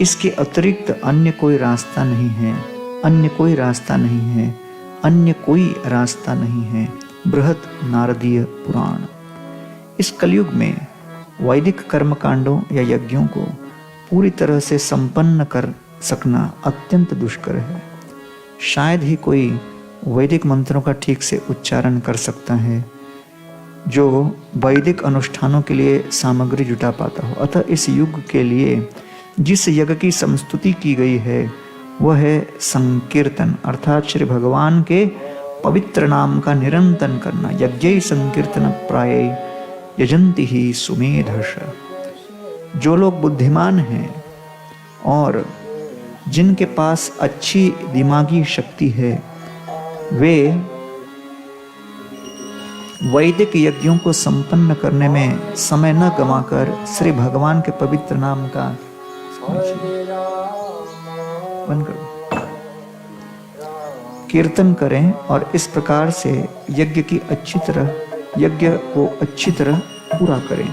इसके अतिरिक्त अन्य कोई रास्ता नहीं है, अन्य कोई रास्ता नहीं है, अन्य कोई रास्ता नहीं है। बृहत नारदीय पुराण। इस कलयुग में वैदिक कर्मकांडों या यज्ञों को पूरी तरह से संपन्न कर सकना अत्यंत दुष्कर है। शायद ही कोई वैदिक मंत्रों का ठीक से उच्चारण कर सकता है जो वैदिक अनुष्ठानों के लिए सामग्री जुटा पाता हो। अतः इस युग के लिए जिस यज्ञ की संस्तुति की गई है वह है संकीर्तन, अर्थात श्री भगवान के पवित्र नाम का निरंतन करना। यज्ञ संकीर्तन प्राय यजंती ही सुमेधश। जो लोग बुद्धिमान हैं और जिनके पास अच्छी दिमागी शक्ति है वे वैदिक यज्ञों को संपन्न करने में समय न गंवाकर श्री भगवान के पवित्र नाम का कीर्तन करें और इस प्रकार से यज्ञ को अच्छी तरह पूरा करें।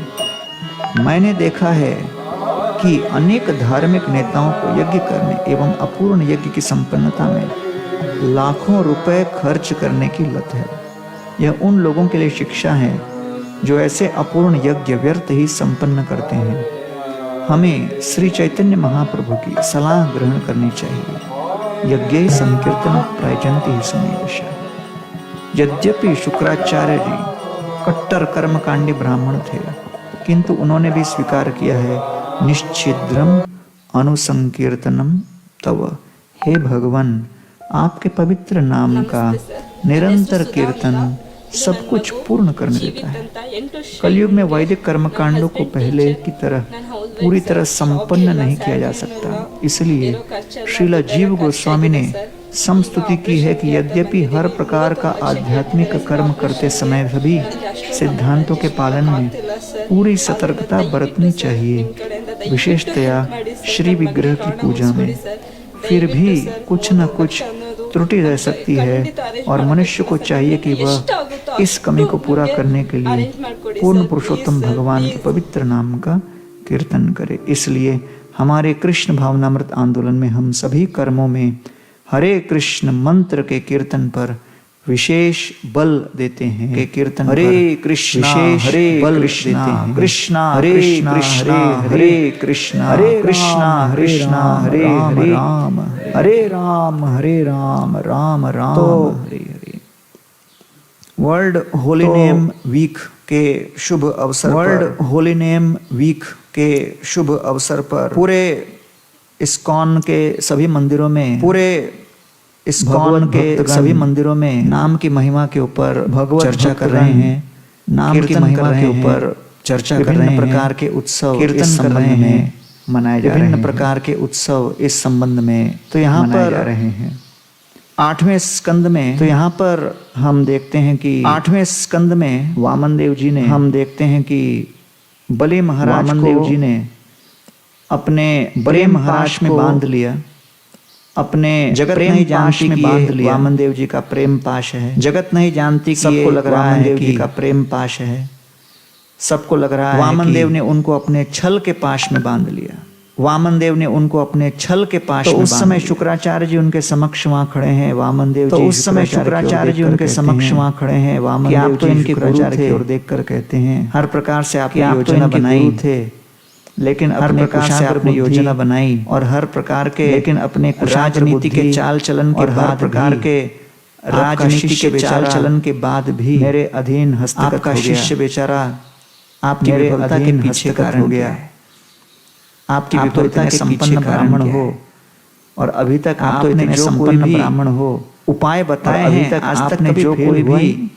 मैंने देखा है कि अनेक धार्मिक नेताओं को यज्ञ करने एवं अपूर्ण यज्ञ की संपन्नता में लाखों रुपए खर्च करने की लत है। यह उन लोगों के लिए शिक्षा है जो ऐसे अपूर्ण यज्ञ व्यर्थ ही संपन्न करते हैं। हमें श्री चैतन्य महाप्रभु की सलाह ग्रहण करनी चाहिए। यज्ञ संकीर्तन प्रायजंती ही सुमेधश। यद्यपि शुक्राचार्य जी कट्टर कर्मकांडी ब्राह्मण थे, किंतु उन्होंने भी स्वीकार किया है निश्चिद्रम अनुसंकीर्तनम तव। हे भगवान, आपके पवित्र नाम का निरंतर कीर्तन सब कुछ पूर्ण करने देता है। कलयुग में वैदिक कर्मकांडों को पहले की तरह पूरी तरह संपन्न नहीं किया जा सकता। इसलिए श्रील जीव गोस्वामी ने समस्तुति की है कि यद्यपि हर प्रकार का आध्यात्मिक कर्म करते समय सभी सिद्धांतों के पालन में पूरी सतर्कता बरतनी चाहिए, विशेषतया श्री विग्रह की पूजा में, फिर भी कुछ न कुछ त्रुटि रह सकती है और मनुष्य को चाहिए कि वह इस कमी को पूरा करने के लिए पूर्ण पुरुषोत्तम भगवान के पवित्र नाम का कीर्तन करे। इसलिए हमारे कृष्ण भावनामृत आंदोलन में हम सभी कर्मों में हरे कृष्ण मंत्र के कीर्तन पर विशेष बल देते हैं। के कीर्तन हरे कृष्ण विशेष बल देते हैं। कृष्णा हरे कृष्णा हरे कृष्ण हरे कृष्णा कृष्णा हरे हरे राम हरे राम हरे Ram Ram Ram Hare Hare. World holy name week के शुभ अवसर पर पूरे इस्कॉन के सभी मंदिरों में नाम की महिमा के ऊपर भगवत चर्चा कर रहे हैं। नाम की महिमा के ऊपर चर्चा कर रहे हैं। प्रकार के उत्सव कीर्तन कर रहे हैं, मनाए जा रहे हैं। विभिन्न प्रकार के उत्सव इस संबंध में तो यहाँ पर जा रहे हैं। 8वें स्कंद में तो यहाँ पर हम देखते हैं कि 8वें स्कंद में वामन देव जी ने हम देखते हैं कि बलि महाराज जी ने अपने बड़े महाराज में बांध लिया, अपने जगत नहीं जानती कि बांध लिया। वामन देव जी का प्रेम पाश है। जगत नहीं जानती कि सबको लग रहा है कि का प्रेम पाश है। सबको लग रहा है वामन देव ने उनको अपने छल के पाश में बांध लिया। वामन देव ने उनको अपने छल के पाश में उस समय शुक्राचार्य जी उनके समक्ष वहां खड़े हैं। वामन देव जी उस समय शुक्राचार्य जी उनके समक्ष वहां खड़े हैं। वामन देव तो इनके गुरुचार्य की ओर देखकर कहते हैं हर प्रकार से आपने योजना बनाई थे, लेकिन हर प्रकार से आपने योजना बनाई और हर प्रकार के लेकिन अपने राजनीति के चाल चलन के बाद प्रकार के राजनीति के चाल चलन के बाद भी मेरे अधीन हस्तगत का शिष्य बेचारा आपकी विफलता के पीछे कारण हो गया। आपकी विफलता के संपन्न ब्राह्मण हो और अभी तक आप तो इतने संपन्न ब्राह्मण हो, उपाय बताए अभी तक आज तक ने जो कोई भी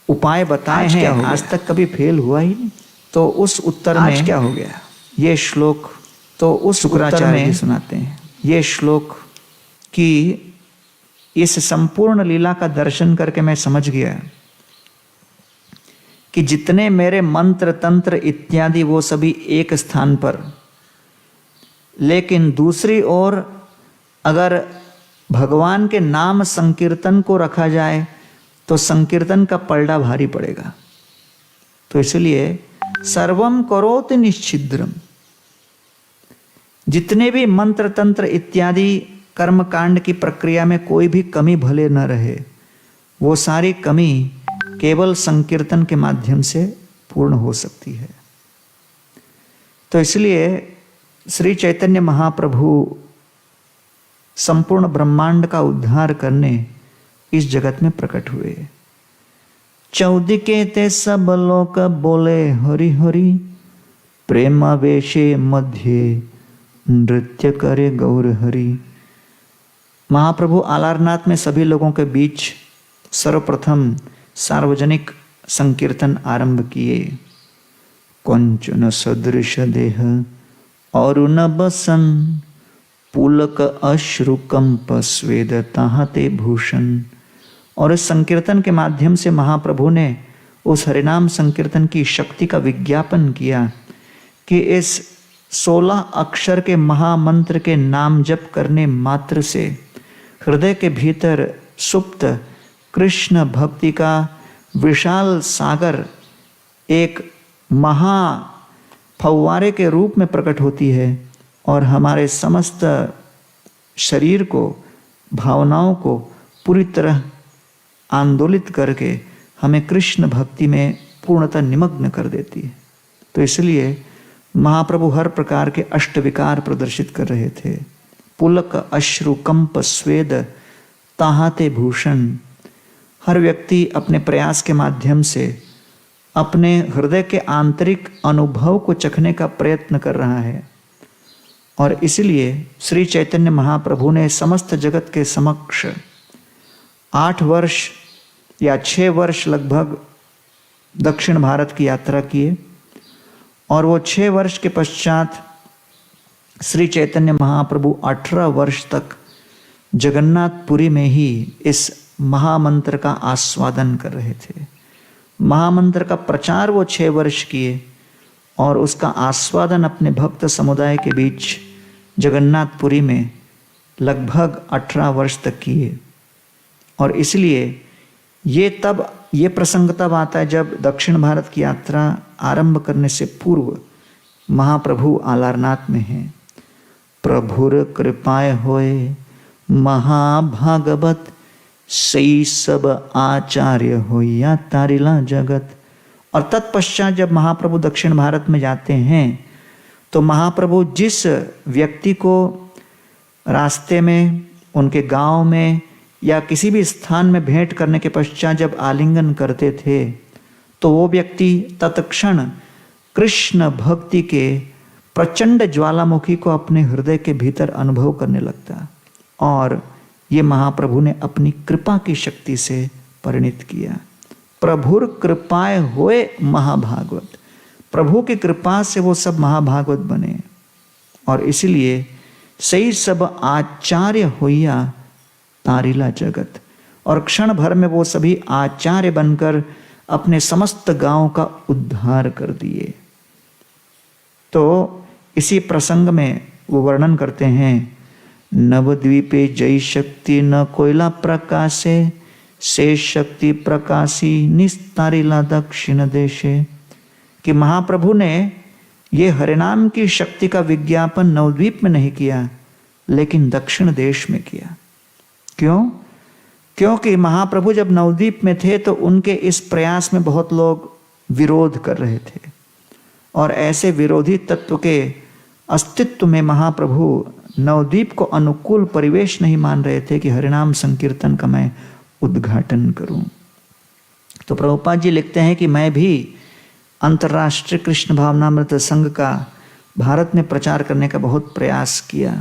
उपाय बताए हैं आज तक कभी फेल हुआ ही नहीं। तो उस उत्तर में क्या हो गया? ये श्लोक तो उस शुक्राचार्य जी सुनाते हैं। ये श्लोक की इस संपूर्ण लीला का दर्शन करके मैं समझ गया कि जितने मेरे मंत्र तंत्र इत्यादि वो सभी एक स्थान पर, लेकिन दूसरी ओर अगर भगवान के नाम संकीर्तन को रखा जाए तो संकीर्तन का पलड़ा भारी पड़ेगा। तो इसलिए सर्वम करोति निश्चिद्रम, जितने भी मंत्र तंत्र इत्यादि कर्मकांड की प्रक्रिया में कोई भी कमी भले न रहे, वो सारी कमी केवल संकीर्तन के माध्यम से पूर्ण हो सकती है। तो इसलिए श्री चैतन्य महाप्रभु संपूर्ण ब्रह्मांड का उद्धार करने इस जगत में प्रकट हुए। चौदिके ते सब लोक बोले हरि हरि, प्रेम वेशे मध्य नृत्य करे गौर हरि। महाप्रभु आलारनाथ में सभी लोगों के बीच सर्वप्रथम सार्वजनिक संकीर्तन आरंभ किए। कंचन सदृश देह अरुण बसन, पुलक अश्रु कंप स्वेद ताहते भूषण। और इस संकीर्तन के माध्यम से महाप्रभु ने उस हरिनाम संकीर्तन की शक्ति का विज्ञापन किया कि इस 16 अक्षर के महामंत्र के नाम जप करने मात्र से हृदय के भीतर सुप्त कृष्ण भक्ति का विशाल सागर एक महा फव्वारे के रूप में प्रकट होती है और हमारे समस्त शरीर को, भावनाओं को पूरी तरह आंदोलित करके हमें कृष्ण भक्ति में पूर्णतः निमग्न कर देती है। तो इसलिए महाप्रभु हर प्रकार के अष्टविकार प्रदर्शित कर रहे थे। पुलक अश्रु कंप स्वेद ताहाते भूषण। हर व्यक्ति अपने प्रयास के माध्यम से अपने हृदय के आंतरिक अनुभव को चखने का प्रयत्न कर रहा है और इसलिए श्री चैतन्य महाप्रभु ने समस्त जगत के समक्ष 8 वर्ष या 6 वर्ष लगभग दक्षिण भारत की यात्रा किए और वो 6 वर्ष के पश्चात श्री चैतन्य महाप्रभु 18 वर्ष तक जगन्नाथपुरी में ही इस महामंत्र का आस्वादन कर रहे थे। महामंत्र का प्रचार वो 6 वर्ष किए और उसका आस्वादन अपने भक्त समुदाय के बीच जगन्नाथपुरी में लगभग 18 वर्ष तक किए। और इसलिए ये प्रसंग तब आता है जब दक्षिण भारत की यात्रा आरंभ करने से पूर्व महाप्रभु आलारनाथ में हैं। प्रभुर कृपाय होए महाभागवत, सही सब आचार्य होया तारिला जगत। और तत्पश्चात जब महाप्रभु दक्षिण भारत में जाते हैं तो महाप्रभु जिस व्यक्ति को रास्ते में, उनके गांव में या किसी भी स्थान में भेंट करने के पश्चात जब आलिंगन करते थे तो वो व्यक्ति तत्क्षण कृष्ण भक्ति के प्रचंड ज्वालामुखी को अपने हृदय के भीतर अनुभव करने लगता और ये महाप्रभु ने अपनी कृपा की शक्ति से परिणित किया। प्रभुर कृपाय होए महाभागवत, प्रभु की कृपा से वो सब महाभागवत बने और इसलिए सही सब आचार्य होइया तारिला जगत। और क्षण भर में वो सभी आचार्य बनकर अपने समस्त गांव का उद्धार कर दिए। तो इसी प्रसंग में वो वर्णन करते हैं, नवद्वीपे जय शक्ति न कोयला प्रकाशे, शेष शक्ति प्रकाशी निस्तारिला दक्षिण देशे। कि महाप्रभु ने ये हरिनाम की शक्ति का विज्ञापन नवद्वीप में नहीं किया लेकिन दक्षिण देश में किया। क्यों? क्योंकि महाप्रभु जब नवद्वीप में थे तो उनके इस प्रयास में बहुत लोग विरोध कर रहे थे और ऐसे विरोधी तत्व के अस्तित्व में महाप्रभु नवद्वीप को अनुकूल परिवेश नहीं मान रहे थे कि हरिनाम संकीर्तन का मैं उद्घाटन करूं। तो प्रभुपाद जी लिखते हैं कि मैं भी अंतर्राष्ट्रीय कृष्ण भावनामृत संघ का भारत में प्रचार करने का बहुत प्रयास किया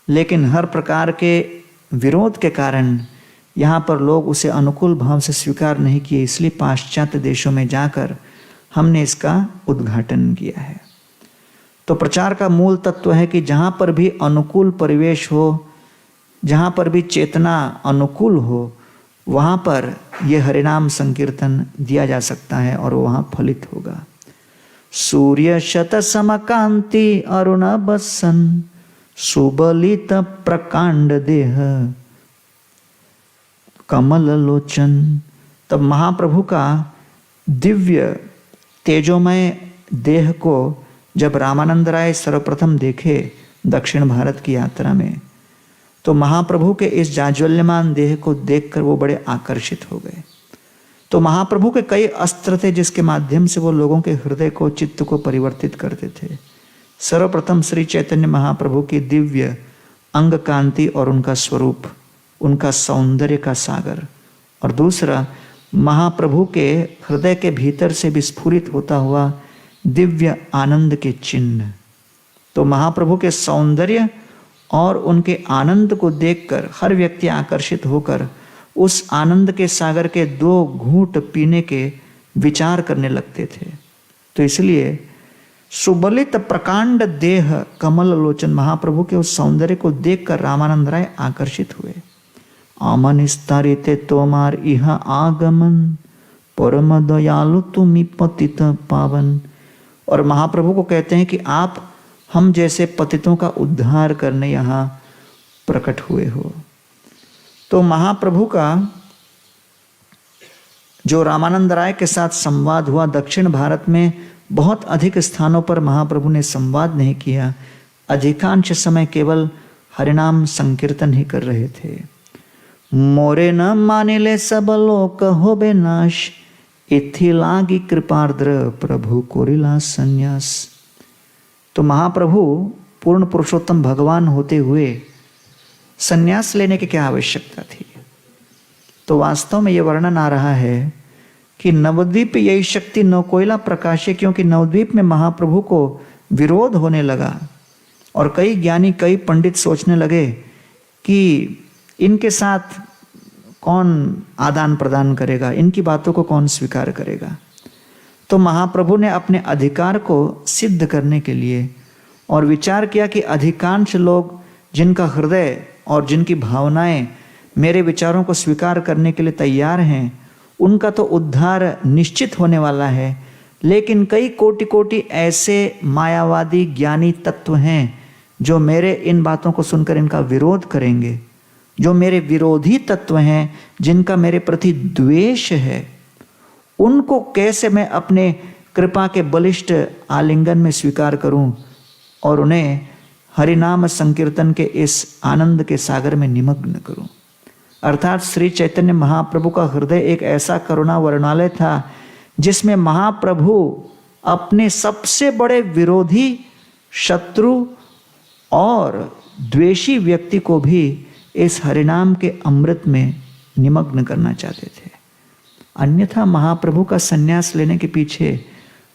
लेकिन हर प्रकार के विरोध के कारण यहाँ पर लोग उसे अनुकूल भाव से स्वीकार नहीं किए, इसलिए पाश्चात्य देशों में जाकर हमने इसका उद्घाटन किया है। तो प्रचार का मूल तत्व है कि जहाँ पर भी अनुकूल परिवेश हो, जहाँ पर भी चेतना अनुकूल हो, वहाँ पर यह हरिनाम संकीर्तन दिया जा सकता है और वहाँ फलित होगा। सूर्य शत समकांति अरुण बसन, सुबलित प्रकांड देह कमल लोचन। तब महाप्रभु का दिव्य तेजोमय देह को जब रामानंद राय सर्वप्रथम देखे दक्षिण भारत की यात्रा में, तो महाप्रभु के इस जाज्वल्यमान देह को देखकर वो बड़े आकर्षित हो गए। तो महाप्रभु के कई अस्त्र थे जिसके माध्यम से वो लोगों के हृदय को, चित्त को परिवर्तित करते थे। सर्वप्रथम श्री चैतन्य महाप्रभु की दिव्य अंग कांति और उनका स्वरूप, उनका सौंदर्य का सागर, और दूसरा महाप्रभु के हृदय के भीतर से विस्फुरित होता हुआ दिव्य आनंद के चिन्ह। तो महाप्रभु के सौंदर्य और उनके आनंद को देखकर हर व्यक्ति आकर्षित होकर उस आनंद के सागर के 2 घूंट पीने के विचार करने लगते थे। तो इसलिए सुबलित प्रकांड देह कमल लोचन महाप्रभु के उस सौंदर्य को देखकर रामानंद राय आकर्षित हुए। आमन स्तरिते तोमार इह आगमन, परम दयालु तुमि पतित पावन। और महाप्रभु को कहते हैं कि आप हम जैसे पतितों का उद्धार करने यहाँ प्रकट हुए हो। तो महाप्रभु का जो रामानंद राय के साथ संवाद हुआ, दक्षिण भारत में बहुत अधिक स्थानों पर महाप्रभु ने संवाद नहीं किया, अधिकांश समय केवल हरिनाम संकीर्तन ही कर रहे थे। मोरे न मानिले सब लोक होबे नाश, इथि लागी कृपार्द्र प्रभु कोरिला संन्यास। तो महाप्रभु पूर्ण पुरुषोत्तम भगवान होते हुए संन्यास लेने की क्या आवश्यकता थी? तो वास्तव में यह वर्णन आ रहा है कि नवद्वीप यही शक्ति नवकोयला प्रकाशे, क्योंकि नवद्वीप में महाप्रभु को विरोध होने लगा और कई ज्ञानी, कई पंडित सोचने लगे कि इनके साथ कौन आदान प्रदान करेगा, इनकी बातों को कौन स्वीकार करेगा। तो महाप्रभु ने अपने अधिकार को सिद्ध करने के लिए और विचार किया कि अधिकांश लोग जिनका हृदय और जिनकी भावनाएं मेरे विचारों को स्वीकार करने के लिए तैयार हैं, उनका तो उद्धार निश्चित होने वाला है। लेकिन कई कोटि कोटि ऐसे मायावादी ज्ञानी तत्व हैं जो मेरे इन बातों को सुनकर इनका विरोध करेंगे, जो मेरे विरोधी तत्व हैं, जिनका मेरे प्रति द्वेष है, उनको कैसे मैं अपने कृपा के बलिष्ठ आलिंगन में स्वीकार करूं और उन्हें हरिनाम संकीर्तन के इस आनंद के सागर में निमग्न करूं। अर्थात श्री चैतन्य महाप्रभु का हृदय एक ऐसा करुणा वर्णालय था जिसमें महाप्रभु अपने सबसे बड़े विरोधी, शत्रु और द्वेषी व्यक्ति को भी इस हरिनाम के अमृत में निमग्न करना चाहते थे। अन्यथा महाप्रभु का संन्यास लेने के पीछे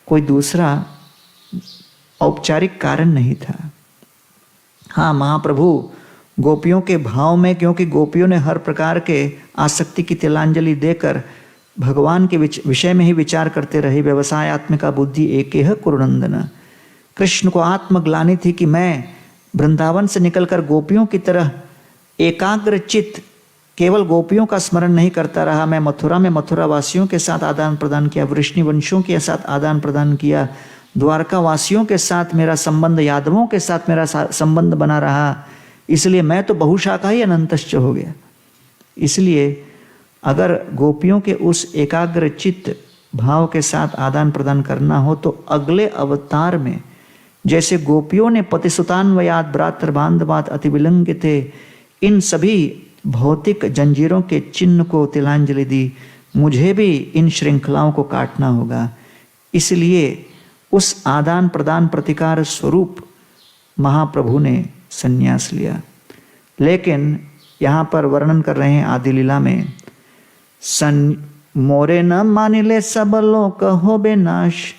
कोई दूसरा औपचारिक कारण नहीं था। हाँ, महाप्रभु गोपियों के भाव में, क्योंकि गोपियों ने हर प्रकार के आसक्ति की तिलांजलि देकर भगवान के विषय में ही विचार करते रहे। व्यवसायत्मिका बुद्धि एकेह कुरुनंदन। कृष्ण को आत्मग्लानि थी कि मैं वृंदावन से निकलकर गोपियों की तरह एकाग्र चित्त केवल गोपियों का स्मरण नहीं करता रहा। मैं मथुरा में मथुरा वासियों के साथ आदान प्रदान किया, वृष्णिवंशियों के साथ आदान प्रदान किया, द्वारका वासियों के साथ मेरा संबंध, यादवों के साथ मेरा संबंध बना रहा। इसलिए मैं तो बहुशाखा ही अनंतश्च हो गया। इसलिए अगर गोपियों के उस एकाग्र चित्त भाव के साथ आदान प्रदान करना हो तो अगले अवतार में जैसे गोपियों ने पतिसुतान्वयात भ्रातृ बांधवात अति विलंघिते, इन सभी भौतिक जंजीरों के चिन्ह को तिलांजलि दी, मुझे भी इन श्रृंखलाओं को काटना होगा। इसलिए उस आदान प्रदान प्रतिकार स्वरूप महाप्रभु ने संन्यास लिया। लेकिन यहाँ पर वर्णन कर रहे हैं आदि लीला में, मोरे न मानिले सब लोक होबे नाश।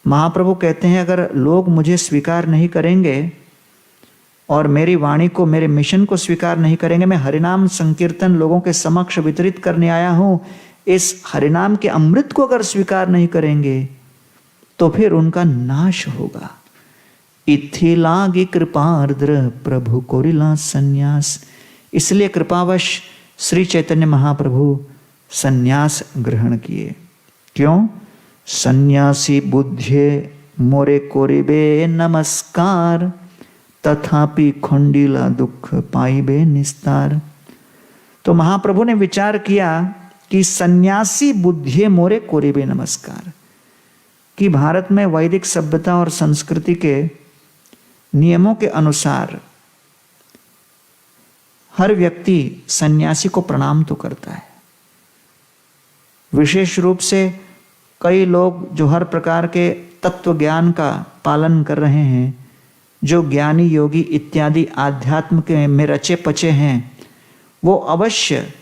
महाप्रभु कहते हैं अगर लोग मुझे स्वीकार नहीं करेंगे और मेरी वाणी को, मेरे मिशन को स्वीकार नहीं करेंगे, मैं हरिनाम संकीर्तन लोगों के समक्ष वितरित करने आया हूँ, इस हरिनाम के अमृत को अगर स्वीकार नहीं करेंगे तो फिर उनका नाश होगा। इथि लागी कृपार्द्र प्रभु कोरिला संन्यास। इसलिए कृपावश श्री चैतन्य महाप्रभु संन्यास ग्रहण किए। क्यों? संन्यासी बुद्धे मोरे कोरिबे नमस्कार, तथापि खंडीला दुख पाइबे निस्तार। तो महाप्रभु ने विचार किया कि संन्यासी बुद्धे मोरे कोरिबे नमस्कार, कि भारत में वैदिक सभ्यता और संस्कृति के नियमों के अनुसार हर व्यक्ति सन्यासी को प्रणाम तो करता है। विशेष रूप से कई लोग जो हर प्रकार के तत्व ज्ञान का पालन कर रहे हैं, जो ज्ञानी योगी इत्यादि आध्यात्म के में रचे पचे हैं, वो अवश्य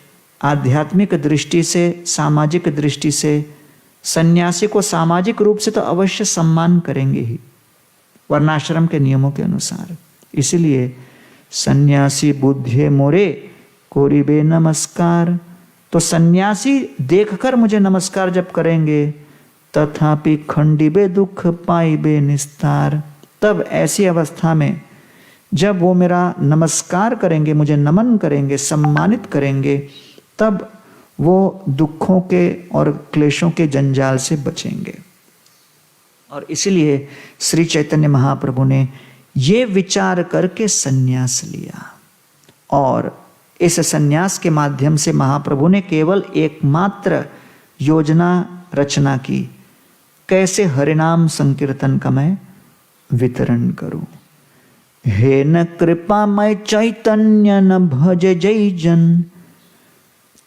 आध्यात्मिक दृष्टि से, सामाजिक दृष्टि से सन्यासी को सामाजिक रूप से तो अवश्य सम्मान करेंगे ही, वर्णाश्रम के नियमों के अनुसार। इसलिए सन्यासी बुद्धे मोरे कोरिबे नमस्कार, तो सन्यासी देखकर मुझे नमस्कार जब करेंगे, तथापि खंडिबे दुख पाइबे निस्तार, तब ऐसी अवस्था में जब वो मेरा नमस्कार करेंगे, मुझे नमन करेंगे, सम्मानित करेंगे, तब वो दुखों के और क्लेशों के जंजाल से बचेंगे। और इसलिए श्री चैतन्य महाप्रभु ने ये विचार करके सन्यास लिया, और इस सन्यास के माध्यम से महाप्रभु ने केवल एकमात्र योजना रचना की, कैसे हरिनाम संकीर्तन का मैं वितरण करूं। हे न कृपा मय चैतन्य न भज जय जन,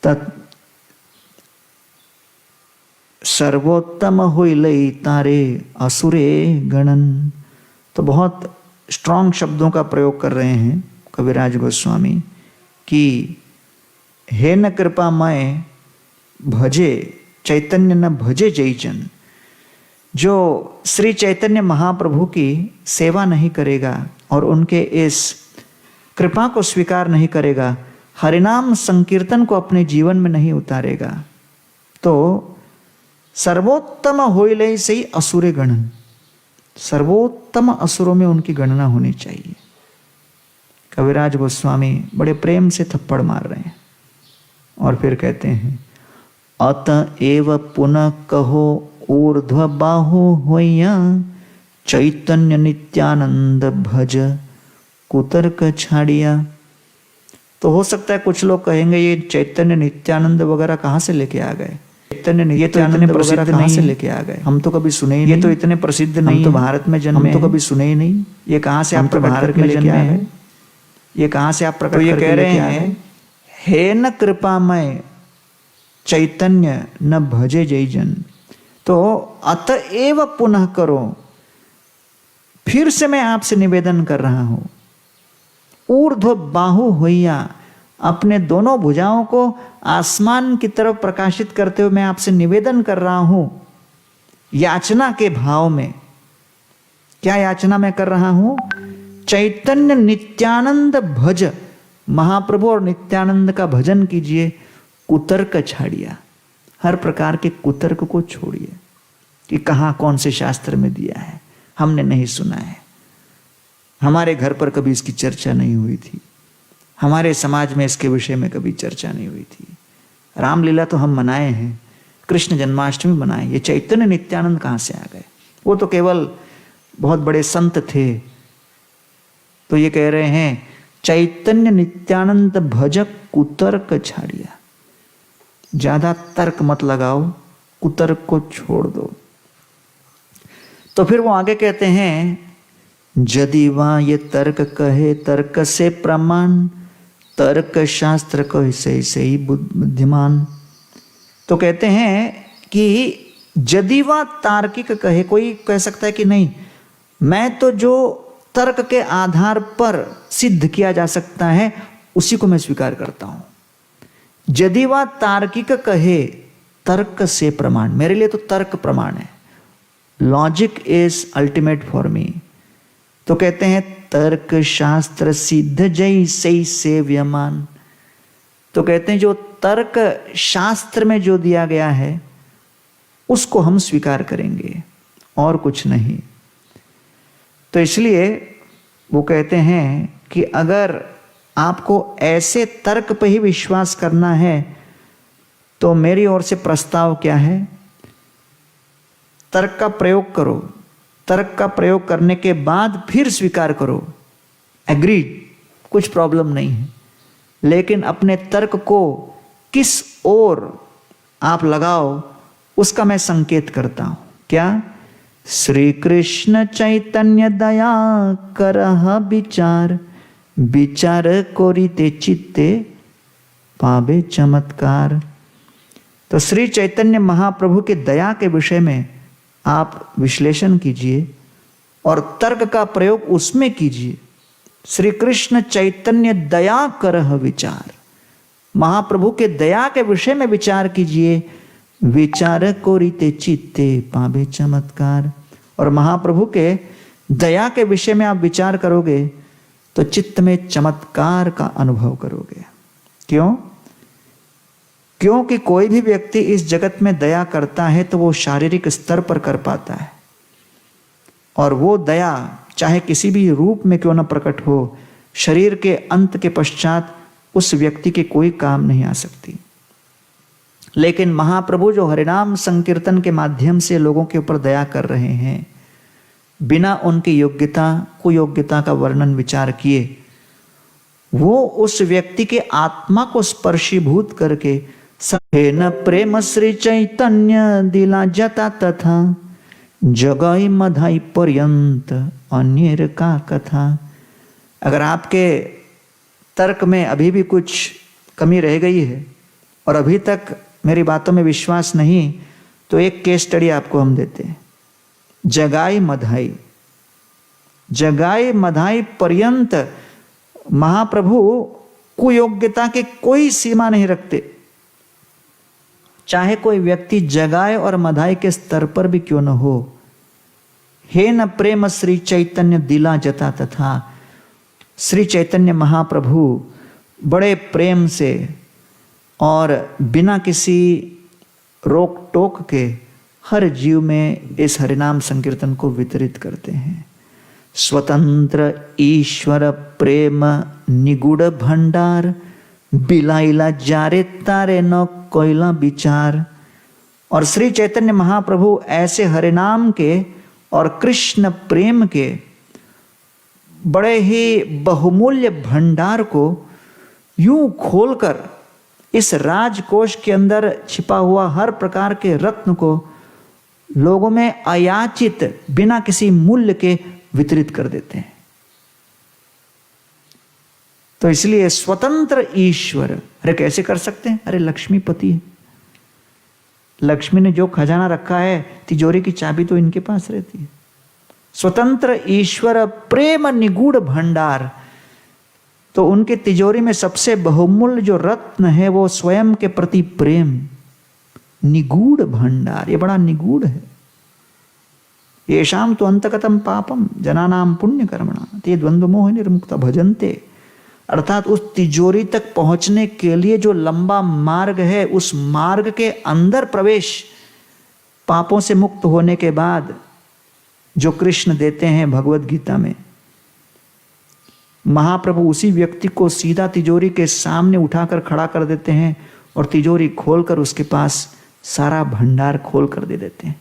तत् सर्वोत्तम होइलई तारे असुरे गणन। तो बहुत स्ट्रॉन्ग शब्दों का प्रयोग कर रहे हैं कविराज गोस्वामी कि हे न कृपा मय भजे चैतन्य न भजे जय जन, जो श्री चैतन्य महाप्रभु की सेवा नहीं करेगा और उनके इस कृपा को स्वीकार नहीं करेगा, हरिनाम संकीर्तन को अपने जीवन में नहीं उतारेगा, तो सर्वोत्तम होइले से ही असुरे गणन, सर्वोत्तम असुरों में उनकी गणना होनी चाहिए। कविराज गोस्वामी बड़े प्रेम से थप्पड़ मार रहे हैं और फिर कहते हैं, अतएव पुनः कहो ऊर्ध्व बाहु होया चैतन्य नित्यानंद भज कुतर्क छाड़िया। तो हो सकता है कुछ लोग कहेंगे ये चैतन्य नित्यानंद वगैरह कहाँ से लेके आ गए, चैतन्य नित्यानंद वगैरह कहाँ से लेके आ गए, हम तो कभी सुने ही नहीं, ये तो इतने प्रसिद्ध नहीं, तो भारत में जन्मे, हम तो कभी सुने ही नहीं, ये कहाँ से आप भारत में लेके आए हैं, ये कहाँ से आप प्रकट करके ये कह रहे हैं, हे न कृपामय चैतन्य न भजे जय जन। तो अतएव पुनः करो, फिर से मैं आपसे निवेदन कर रहा हूं, ऊर्ध्व बाहु होइया, अपने दोनों भुजाओं को आसमान की तरफ प्रकाशित करते हुए मैं आपसे निवेदन कर रहा हूं, याचना के भाव में। क्या याचना मैं कर रहा हूं? चैतन्य नित्यानंद भज, महाप्रभु और नित्यानंद का भजन कीजिए, कुतर्क छाड़िया, हर प्रकार के कुतर्क को छोड़िए कि कहाँ कौन से शास्त्र में दिया है, हमने नहीं सुना है, हमारे घर पर कभी इसकी चर्चा नहीं हुई थी, हमारे समाज में इसके विषय में कभी चर्चा नहीं हुई थी। रामलीला तो हम मनाए हैं, कृष्ण जन्माष्टमी मनाए, ये चैतन्य नित्यानंद कहाँ से आ गए? वो तो केवल बहुत बड़े संत थे। तो ये कह रहे हैं चैतन्य नित्यानंद भजक कुतर्क छाड़िया, ज्यादा तर्क मत लगाओ, कुतर्क को छोड़ दो। तो फिर वो आगे कहते हैं, यदि वहाँ ये तर्क कहे तर्क से प्रमाण, तर्क शास्त्र कहे से ही बुद्धिमान। तो कहते हैं कि यदि वह तार्किक कहे, कोई कह सकता है कि नहीं, मैं तो जो तर्क के आधार पर सिद्ध किया जा सकता है उसी को मैं स्वीकार करता हूं। यदि वह तार्किक कहे तर्क से प्रमाण, मेरे लिए तो तर्क प्रमाण है, logic is ultimate for me. तो कहते हैं तर्क शास्त्र सिद्ध जय से सेव्यमान। तो कहते हैं जो तर्क शास्त्र में जो दिया गया है उसको हम स्वीकार करेंगे और कुछ नहीं। तो इसलिए वो कहते हैं कि अगर आपको ऐसे तर्क पर ही विश्वास करना है तो मेरी ओर से प्रस्ताव क्या है, तर्क का प्रयोग करो, तर्क का प्रयोग करने के बाद फिर स्वीकार करो, एग्री, कुछ प्रॉब्लम नहीं है। लेकिन अपने तर्क को किस ओर आप लगाओ उसका मैं संकेत करता हूं। क्या? श्री कृष्ण चैतन्य दया करह विचार, विचार कोरिते चित्ते पावे चमत्कार। तो श्री चैतन्य महाप्रभु के दया के विषय में आप विश्लेषण कीजिए और तर्क का प्रयोग उसमें कीजिए। श्री कृष्ण चैतन्य दया करह विचार, महाप्रभु के दया के विषय में विचार कीजिए। विचार कोरिते चित्ते पावे चमत्कार, और महाप्रभु के दया के विषय में आप विचार करोगे तो चित्त में चमत्कार का अनुभव करोगे। क्यों? क्योंकि कोई भी व्यक्ति इस जगत में दया करता है तो वो शारीरिक स्तर पर कर पाता है, और वो दया चाहे किसी भी रूप में क्यों न प्रकट हो, शरीर के अंत के पश्चात उस व्यक्ति के कोई काम नहीं आ सकती। लेकिन महाप्रभु जो हरिनाम संकीर्तन के माध्यम से लोगों के ऊपर दया कर रहे हैं, बिना उनकी योग्यता कुयोग्यता का वर्णन विचार किए, वो उस व्यक्ति के आत्मा को स्पर्शीभूत करके सहेन प्रेम श्री चैतन्य दिला जता तथा जगई मधाई पर्यंत अन्यर का कथा। अगर आपके तर्क में अभी भी कुछ कमी रह गई है और अभी तक मेरी बातों में विश्वास नहीं, तो एक केस स्टडी आपको हम देते हैं। जगाई मधाई, जगाई मधाई पर्यंत महाप्रभु कुयोग्यता के कोई सीमा नहीं रखते। चाहे कोई व्यक्ति जगाए और मधाई के स्तर पर भी क्यों न हो, हे न प्रेम श्री चैतन्य दिला जता तथा, श्री चैतन्य महाप्रभु बड़े प्रेम से और बिना किसी रोक टोक के हर जीव में इस हरिनाम संकीर्तन को वितरित करते हैं। स्वतंत्र ईश्वर प्रेम निगूढ़ भंडार, बिलाइला जारे तारे न कोयला विचार। और श्री चैतन्य महाप्रभु ऐसे हरिनाम के और कृष्ण प्रेम के बड़े ही बहुमूल्य भंडार को यूं खोलकर इस राजकोष के अंदर छिपा हुआ हर प्रकार के रत्न को लोगों में अयाचित बिना किसी मूल्य के वितरित कर देते हैं। तो इसलिए स्वतंत्र ईश्वर, अरे कैसे कर सकते हैं? अरे लक्ष्मीपति है, लक्ष्मी ने जो खजाना रखा है, तिजोरी की चाबी तो इनके पास रहती है। स्वतंत्र ईश्वर प्रेम निगूढ़ भंडार, तो उनके तिजोरी में सबसे बहुमूल्य जो रत्न है वो स्वयं के प्रति प्रेम। निगूढ़ भंडार, ये बड़ा निगूढ़ है। येषाम तो अंतगतम पापम जनानाम पुण्य कर्मणा ते द्वंद्व मोह निर्मुक्ता भजन्ते। अर्थात उस तिजोरी तक पहुंचने के लिए जो लंबा मार्ग है, उस मार्ग के अंदर प्रवेश पापों से मुक्त होने के बाद जो कृष्ण देते हैं भगवत गीता में, महाप्रभु उसी व्यक्ति को सीधा तिजोरी के सामने उठाकर खड़ा कर देते हैं और तिजोरी खोलकर उसके पास सारा भंडार खोल कर दे देते हैं।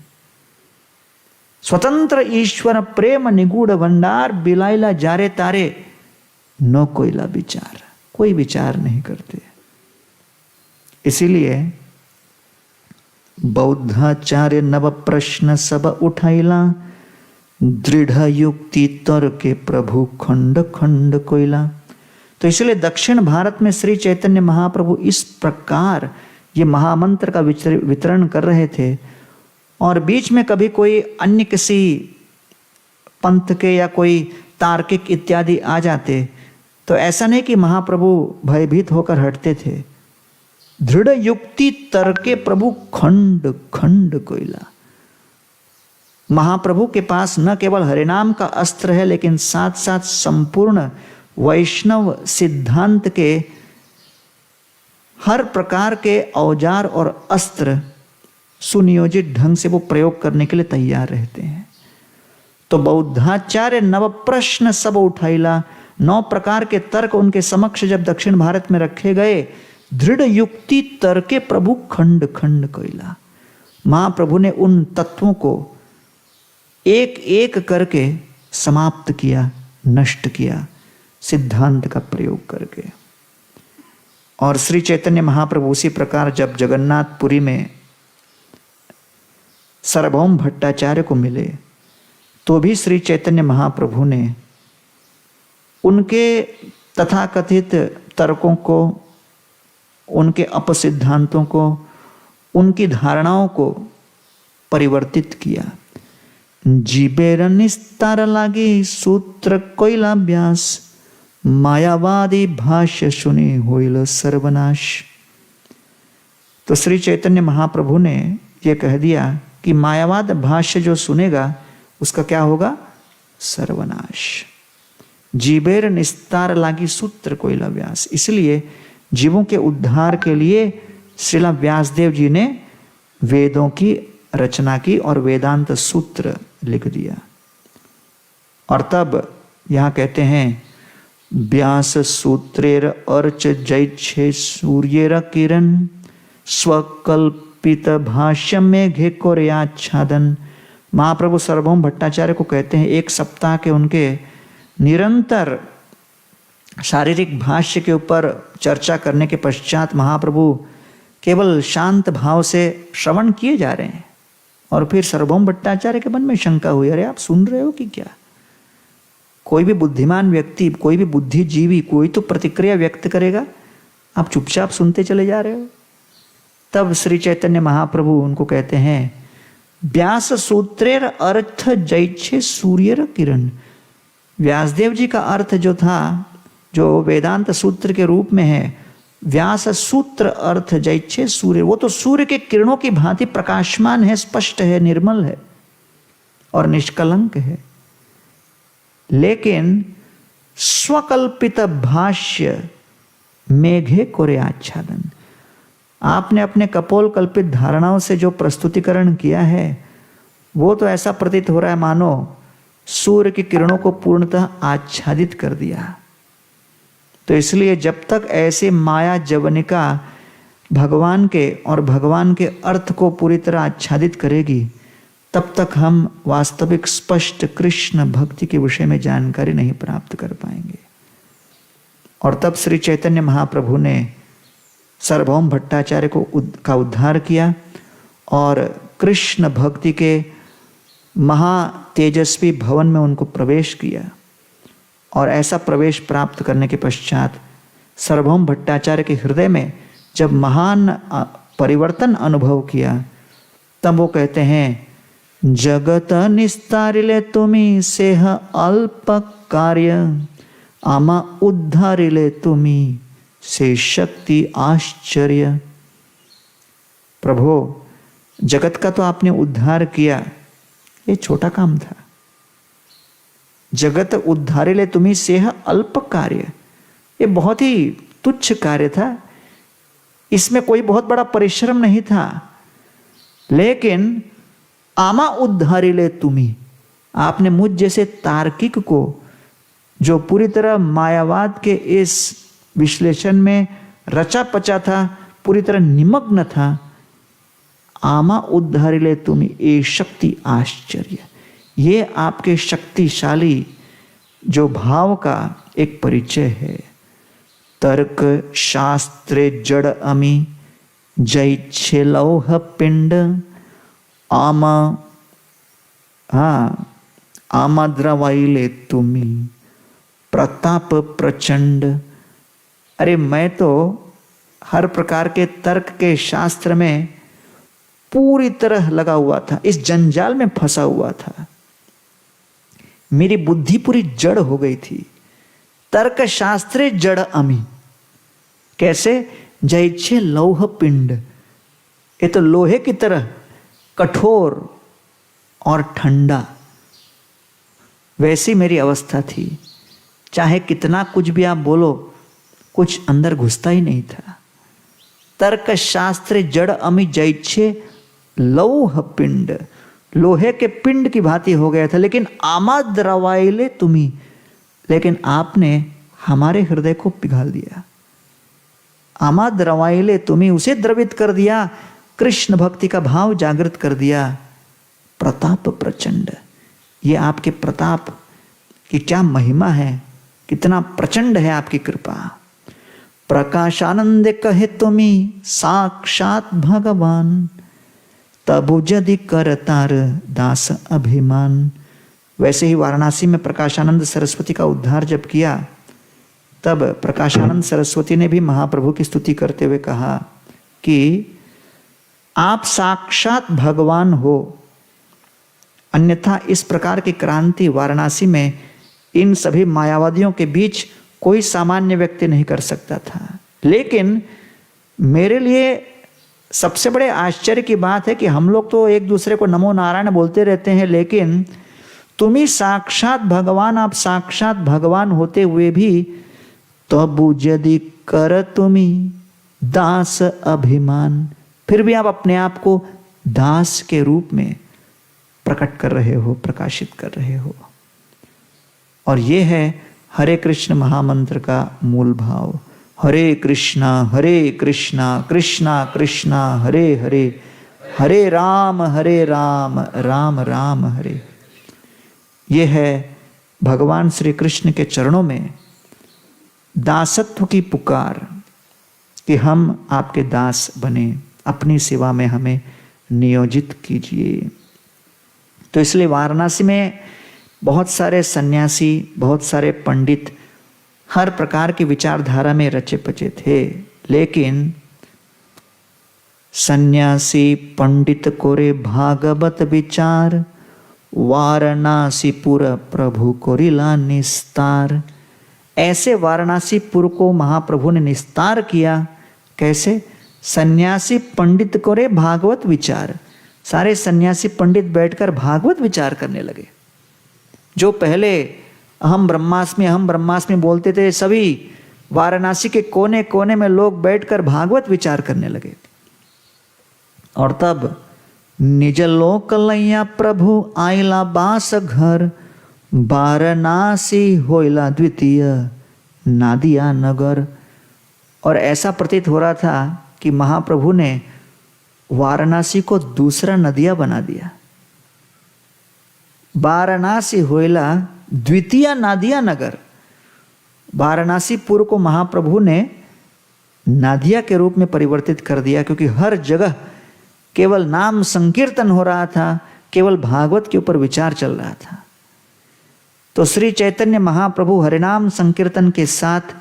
स्वतंत्र ईश्वर प्रेम निगूढ़ भंडार, बिलाइला जारे तारे नो कोयला विचार, कोई विचार नहीं करते। इसीलिए बौद्धाचार्य नव प्रश्न सब उठाइला, दृढ़ युक्ति तर्के प्रभु खंड खंड कोयला। तो इसलिए दक्षिण भारत में श्री चैतन्य महाप्रभु इस प्रकार ये महामंत्र का वितरण कर रहे थे, और बीच में कभी कोई अन्य किसी पंथ के या कोई तार्किक इत्यादि आ जाते तो ऐसा नहीं कि महाप्रभु भयभीत होकर हटते थे। दृढ़ युक्ति तर्के प्रभु खंड खंड कोयला। महाप्रभु के पास न केवल हरिनाम का अस्त्र है, लेकिन साथ साथ संपूर्ण वैष्णव सिद्धांत के हर प्रकार के औजार और अस्त्र सुनियोजित ढंग से वो प्रयोग करने के लिए तैयार रहते हैं। तो बौद्धाचार्य नव प्रश्न सब उठाइला, 9 प्रकार के तर्क उनके समक्ष जब दक्षिण भारत में रखे गए, दृढ़ युक्ति तर्के प्रभु खंड खंड कोयला। महाप्रभु ने उन तत्वों को एक एक करके समाप्त किया, नष्ट किया, सिद्धांत का प्रयोग करके। और श्री चैतन्य महाप्रभु उसी प्रकार जब जगन्नाथपुरी में सार्वभौम भट्टाचार्य को मिले तो भी श्री चैतन्य महाप्रभु ने उनके तथाकथित तर्कों को, उनके अपसिद्धांतों को, उनकी धारणाओं को परिवर्तित किया। जीबेर निस्तार लागे सूत्र कोइलाभ्यास, मायावादी भाष्य सुने होइल सर्वनाश। तो श्री चैतन्य महाप्रभु ने यह कह दिया कि मायावाद भाष्य जो सुनेगा उसका क्या होगा? सर्वनाश। जीवेर निस्तार लागी सूत्र कोइला व्यास। इसलिए जीवों के उद्धार के लिए श्रीला व्यासदेव जी ने वेदों की रचना की और वेदांत सूत्र लिख दिया। और तब यहां कहते हैं व्यास सूत्रेर अर्च जैच्छे सूर्येर किरण, स्वकल्पित भाष्य में घे कोर्याच्छादन। महाप्रभु सार्वभौम भट्टाचार्य को कहते हैं 1 सप्ताह के उनके निरंतर शारीरिक भाष्य के ऊपर चर्चा करने के पश्चात महाप्रभु केवल शांत भाव से श्रवण किए जा रहे हैं। और फिर सार्वभौम भट्टाचार्य के मन में शंका हुई, अरे आप सुन रहे हो कि क्या? कोई भी बुद्धिमान व्यक्ति, कोई भी बुद्धिजीवी कोई तो प्रतिक्रिया व्यक्त करेगा, आप चुपचाप सुनते चले जा रहे हो। तब श्री चैतन्य महाप्रभु उनको कहते हैं व्यास सूत्रेर अर्थ जैच्छे सूर्यर किरण। व्यासदेव जी का अर्थ जो था, जो वेदांत सूत्र के रूप में है, व्यास सूत्र अर्थ जैच्छे सूर्य, वो तो सूर्य के किरणों की भांति प्रकाशमान है, स्पष्ट है, निर्मल है और निष्कलंक है। लेकिन स्वकल्पित भाष्य मेघे कोर्याच्छादन, आपने अपने कपोल कल्पित धारणाओं से जो प्रस्तुतिकरण किया है वो तो ऐसा प्रतीत हो रहा है मानो सूर्य की किरणों को पूर्णतः आच्छादित कर दिया। तो इसलिए जब तक ऐसे माया जवनिका भगवान के और भगवान के अर्थ को पूरी तरह आच्छादित करेगी, तब तक हम वास्तविक स्पष्ट कृष्ण भक्ति के विषय में जानकारी नहीं प्राप्त कर पाएंगे। और तब श्री चैतन्य महाप्रभु ने सार्वभौम भट्टाचार्य का उद्धार किया और कृष्ण भक्ति के महा तेजस्वी भवन में उनको प्रवेश किया। और ऐसा प्रवेश प्राप्त करने के पश्चात सार्वभौम भट्टाचार्य के हृदय में जब महान परिवर्तन अनुभव किया, तब वो कहते हैं जगत निस्तारिले तुमी सेह अल्प कार्य, आमा उद्धारिले तुमी से शक्ति आश्चर्य। प्रभु, जगत का तो आपने उद्धार किया, ये छोटा काम था। जगत उद्धारिले तुम्ही सेह अल्प कार्य, ये बहुत ही तुच्छ कार्य था, इसमें कोई बहुत बड़ा परिश्रम नहीं था। लेकिन आमा उद्धारिले तुम्ही, आपने मुझ जैसे तार्किक को, जो पूरी तरह मायावाद के इस विश्लेषण में रचा पचा था, पूरी तरह निमग्न था, आमा उद्धारिले तुम्ही ए शक्ति आश्चर्य, ये आपके शक्तिशाली जो भाव का एक परिचय है। तर्क शास्त्रे जड़ अमी जैच्छे लौह पिंड, आमा द्रवाइले तुम्ही प्रताप प्रचंड। अरे मैं तो हर प्रकार के तर्क के शास्त्र में पूरी तरह लगा हुआ था, इस जंजाल में फंसा हुआ था, मेरी बुद्धि पूरी जड़ हो गई थी। तर्क शास्त्रे जड़ अमी, कैसे? जैच्छे लौह पिंड, ये तो लोहे की तरह कठोर और ठंडा, वैसी मेरी अवस्था थी। चाहे कितना कुछ भी आप बोलो, कुछ अंदर घुसता ही नहीं था। तर्क शास्त्र जड़ अमी जैच्छे लौह पिंड, लोहे के पिंड की भांति हो गया था। लेकिन आमा द्रवाइले तुम्ही, लेकिन आपने हमारे हृदय को पिघाल दिया। आमा द्रवाइले तुम्ही, उसे द्रवित कर दिया, कृष्ण भक्ति का भाव जागृत कर दिया। प्रताप प्रचंड, ये आपके प्रताप की क्या महिमा है, कितना प्रचंड है आपकी कृपा। प्रकाशानंद कहे तुम्ही साक्षात भगवान, तबु जदि करतार दास अभिमान, वैसे ही वाराणसी में प्रकाशानंद सरस्वती का उद्धार जब किया, तब प्रकाशानंद सरस्वती ने भी महाप्रभु की स्तुति करते हुए कहा कि आप साक्षात भगवान हो, अन्यथा इस प्रकार की क्रांति वाराणसी में इन सभी मायावादियों के बीच कोई सामान्य व्यक्ति नहीं कर सकता था। लेकिन मेरे लिए सबसे बड़े आश्चर्य की बात है कि हम लोग तो एक दूसरे को नमो नारायण बोलते रहते हैं, लेकिन तुम ही साक्षात भगवान, आप साक्षात भगवान होते हुए भी तबु यदि कर तुम्ही दास अभिमान, फिर भी आप अपने आप को दास के रूप में प्रकट कर रहे हो, प्रकाशित कर रहे हो। और ये है हरे कृष्ण महामंत्र का मूल भाव। हरे कृष्णा कृष्णा कृष्णा हरे हरे, हरे राम राम राम हरे। ये है भगवान श्री कृष्ण के चरणों में दासत्व की पुकार कि हम आपके दास बने, अपनी सेवा में हमें नियोजित कीजिए। तो इसलिए वाराणसी में बहुत सारे सन्यासी, बहुत सारे पंडित हर प्रकार की विचारधारा में रचे पचे थे, लेकिन सन्यासी पंडित कोरे भागवत विचार, वाराणसीपुर प्रभु कोरिला निस्तार। ऐसे वाराणसीपुर को महाप्रभु ने निस्तार किया। कैसे? सन्यासी पंडित कोरे भागवत विचार। सारे सन्यासी पंडित बैठकर भागवत विचार करने लगे। जो पहले अहम ब्रह्मास्मि बोलते थे, सभी वाराणसी के कोने कोने में लोग बैठकर भागवत विचार करने लगे। और तब निज लोक लैया प्रभु आइला बास घर, वाराणसी होइला द्वितीय नादिया नगर। और ऐसा प्रतीत हो रहा था कि महाप्रभु ने वाराणसी को दूसरा नदिया बना दिया। वाराणसी होइला द्वितीय नादिया नगर। वाराणसीपुर को महाप्रभु ने नादिया के रूप में परिवर्तित कर दिया, क्योंकि हर जगह केवल नाम संकीर्तन हो रहा था, केवल भागवत के ऊपर विचार चल रहा था। तो श्री चैतन्य महाप्रभु हरिनाम संकीर्तन के साथ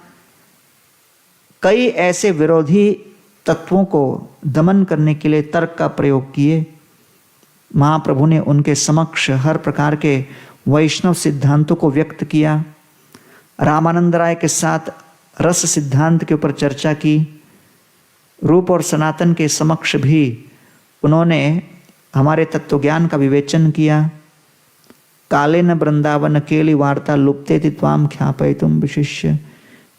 कई ऐसे विरोधी तत्वों को दमन करने के लिए तर्क का प्रयोग किए। महाप्रभु ने उनके समक्ष हर प्रकार के वैष्णव सिद्धांतों को व्यक्त किया। रामानंद राय के साथ रस सिद्धांत के ऊपर चर्चा की। रूप और सनातन के समक्ष भी उन्होंने हमारे तत्वज्ञान का विवेचन किया। कालेन वृंदावन केली वार्ता लुप्ते त्वाम ख्यापयितुम विशिष्य,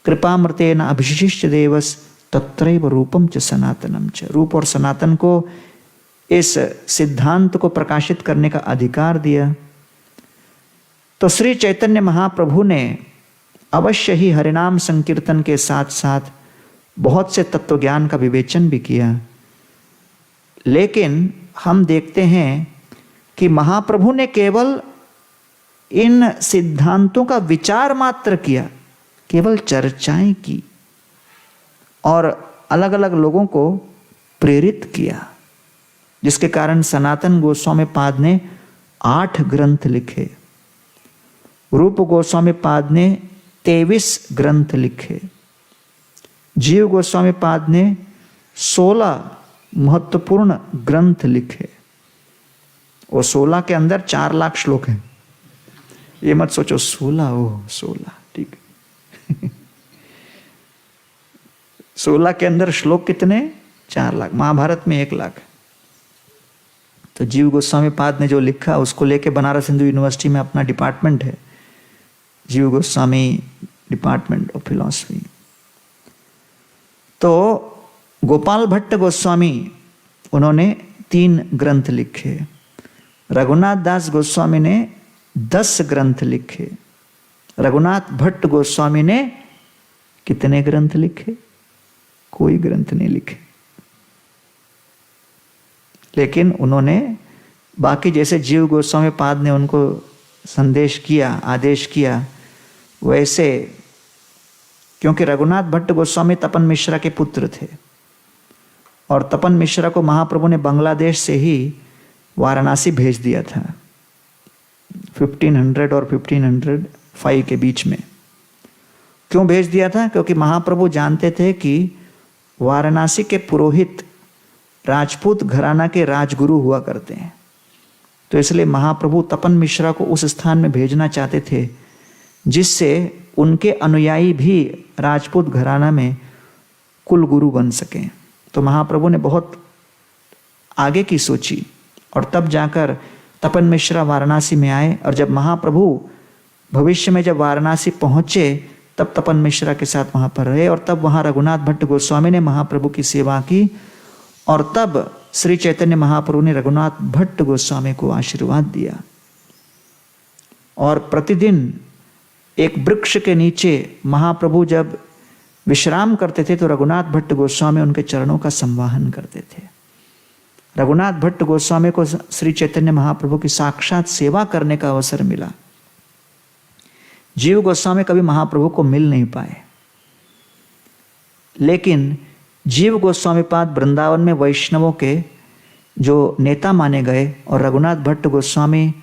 कृपामृतेन अभिशिष्य देवस तत्रैव रूपम च सनातनम च। रूप और सनातन को इस सिद्धांत को प्रकाशित करने का अधिकार दिया। तो श्री चैतन्य महाप्रभु ने अवश्य ही हरिनाम संकीर्तन के साथ साथ बहुत से तत्वज्ञान का विवेचन भी किया। लेकिन हम देखते हैं कि महाप्रभु ने केवल इन सिद्धांतों का विचार मात्र किया, केवल चर्चाएं की और अलग अलग लोगों को प्रेरित किया, जिसके कारण सनातन गोस्वामी पाद ने 8 ग्रंथ लिखे, रूप गोस्वामी पाद ने 23 ग्रंथ लिखे, जीव गोस्वामी पाद ने 16 महत्वपूर्ण ग्रंथ लिखे। वो 16 के अंदर 4 लाख श्लोक हैं। ये मत सोचो 16 ठीक 16 के अंदर श्लोक कितने? 4 लाख। महाभारत में 1 लाख। तो जीव गोस्वामी पाद ने जो लिखा उसको लेके बनारस हिंदू यूनिवर्सिटी में अपना डिपार्टमेंट है, जीव गोस्वामी डिपार्टमेंट ऑफ फिलॉसफी। तो गोपाल भट्ट गोस्वामी उन्होंने 3 ग्रंथ लिखे। रघुनाथ दास गोस्वामी ने 10 ग्रंथ लिखे। रघुनाथ भट्ट गोस्वामी ने कितने ग्रंथ लिखे? कोई ग्रंथ नहीं लिखे। लेकिन उन्होंने बाकी जैसे जीव गोस्वामी पाद ने उनको संदेश किया, आदेश किया, वैसे क्योंकि रघुनाथ भट्ट गोस्वामी तपन मिश्रा के पुत्र थे और तपन मिश्रा को महाप्रभु ने बांग्लादेश से ही वाराणसी भेज दिया था। 1500 और 1505 के बीच में। क्यों भेज दिया था? क्योंकि महाप्रभु जानते थे कि वाराणसी के पुरोहित राजपूत घराना के राजगुरु हुआ करते हैं, तो इसलिए महाप्रभु तपन मिश्रा को उस स्थान में भेजना चाहते थे जिससे उनके अनुयायी भी राजपूत घराना में कुल गुरु बन सकें। तो महाप्रभु ने बहुत आगे की सोची और तब जाकर तपन मिश्रा वाराणसी में आए। और जब महाप्रभु भविष्य में जब वाराणसी पहुंचे तब तपन मिश्रा के साथ वहां पर रहे और तब वहां रघुनाथ भट्ट गोस्वामी ने महाप्रभु की सेवा की और तब श्री चैतन्य महाप्रभु ने रघुनाथ भट्ट गोस्वामी को आशीर्वाद दिया। और प्रतिदिन एक वृक्ष के नीचे महाप्रभु जब विश्राम करते थे तो रघुनाथ भट्ट गोस्वामी उनके चरणों का संवाहन करते थे। रघुनाथ भट्ट गोस्वामी को श्री चैतन्य महाप्रभु की साक्षात सेवा करने का अवसर मिला। जीव गोस्वामी कभी महाप्रभु को मिल नहीं पाए, लेकिन जीव गोस्वामी पाद वृंदावन में वैष्णवों के जो नेता माने गए और रघुनाथ भट्ट गोस्वामी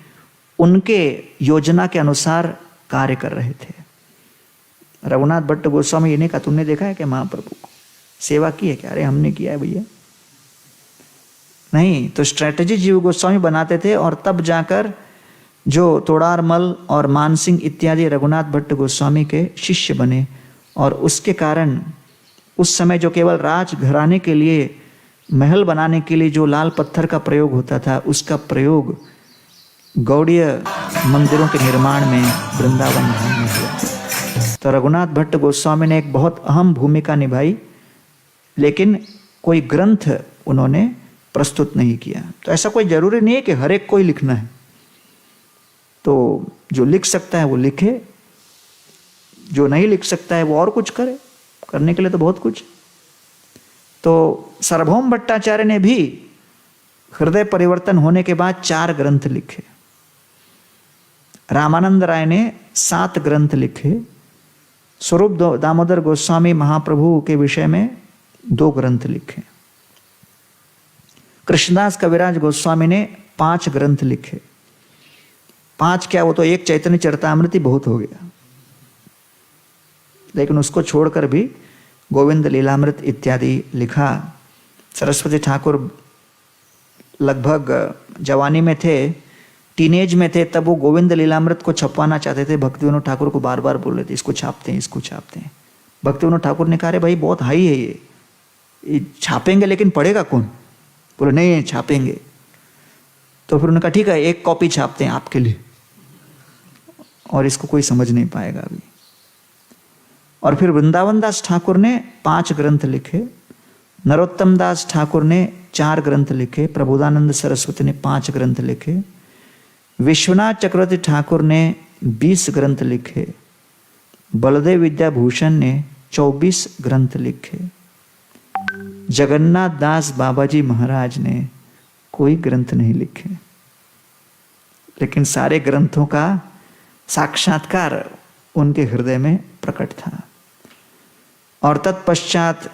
उनके योजना के अनुसार कार्य कर रहे थे। रघुनाथ भट्ट गोस्वामी ये नहीं कहा तुमने देखा है क्या महाप्रभु को सेवा की है क्या? अरे हमने किया है भैया। नहीं, तो स्ट्रेटजी जीव गोस्वामी बनाते थे और तब जाकर जो तोड़ारमल और मानसिंह इत्यादि रघुनाथ भट्ट गोस्वामी के शिष्य बने। और उसके कारण उस समय जो केवल राजघराने के लिए महल बनाने के लिए जो लाल पत्थर का प्रयोग होता था उसका प्रयोग गौड़ीय मंदिरों के निर्माण में वृंदावन धाम में हुआ। तो रघुनाथ भट्ट गोस्वामी ने एक बहुत अहम भूमिका निभाई, लेकिन कोई ग्रंथ उन्होंने प्रस्तुत नहीं किया। तो ऐसा कोई जरूरी नहीं है कि हर एक को ही लिखना है, तो जो लिख सकता है वो लिखे, जो नहीं लिख सकता है वो और कुछ करे। करने के लिए तो बहुत कुछ। तो सार्वभौम भट्टाचार्य ने भी हृदय परिवर्तन होने के बाद 4 ग्रंथ लिखे। रामानंद राय ने 7 ग्रंथ लिखे। स्वरूप दामोदर गोस्वामी महाप्रभु के विषय में 2 ग्रंथ लिखे। कृष्णदास कविराज गोस्वामी ने 5 ग्रंथ लिखे। 5 क्या, वो तो एक चैतन्य चरितामृत ही बहुत हो गया, लेकिन उसको छोड़कर भी गोविंद लीलामृत इत्यादि लिखा। सरस्वती ठाकुर लगभग जवानी में थे, टीनेज में थे, तब वो गोविंद लीलामृत को छपवाना चाहते थे। भक्तिविनोद ठाकुर को बार बार बोल रहे थे इसको छापते हैं, इसको छापते हैं। भक्तिविनोद ठाकुर ने कहा अरे भाई बहुत हाई है ये छापेंगे लेकिन पढ़ेगा कौन? बोले नहीं छापेंगे। तो फिर उन्होंने कहा ठीक है 1 कॉपी छापते हैं आपके लिए, और इसको कोई समझ नहीं पाएगा अभी। और फिर वृंदावन दास ठाकुर ने 5 ग्रंथ लिखे। नरोत्तम दास ठाकुर ने 4 ग्रंथ लिखे। प्रबोधानंद सरस्वती ने 5 ग्रंथ लिखे। विश्वनाथ चक्रवर्ती ठाकुर ने 20 ग्रंथ लिखे। बलदेव विद्याभूषण ने 24 ग्रंथ लिखे। जगन्नाथ दास बाबाजी महाराज ने कोई ग्रंथ नहीं लिखे, लेकिन सारे ग्रंथों का साक्षात्कार उनके हृदय में प्रकट था। और तत्पश्चात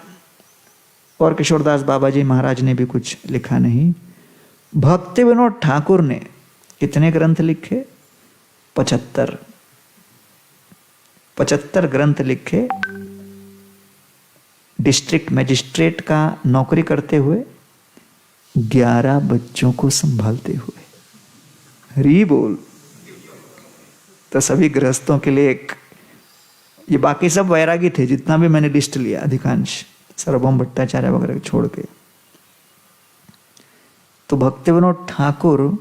और किशोरदास बाबाजी महाराज ने भी कुछ लिखा नहीं। भक्ति विनोद ठाकुर ने कितने ग्रंथ लिखे? 75 ग्रंथ लिखे। डिस्ट्रिक्ट मजिस्ट्रेट का नौकरी करते हुए, 11 बच्चों को संभालते हुए। हरी बोल। तो सभी गृहस्थों के लिए एक, ये बाकी सब वैरागी थे जितना भी मैंने लिस्ट लिया, अधिकांश सार्वभौम भट्टाचार्य वगैरह छोड़ के। तो भक्तिविनोद ठाकुर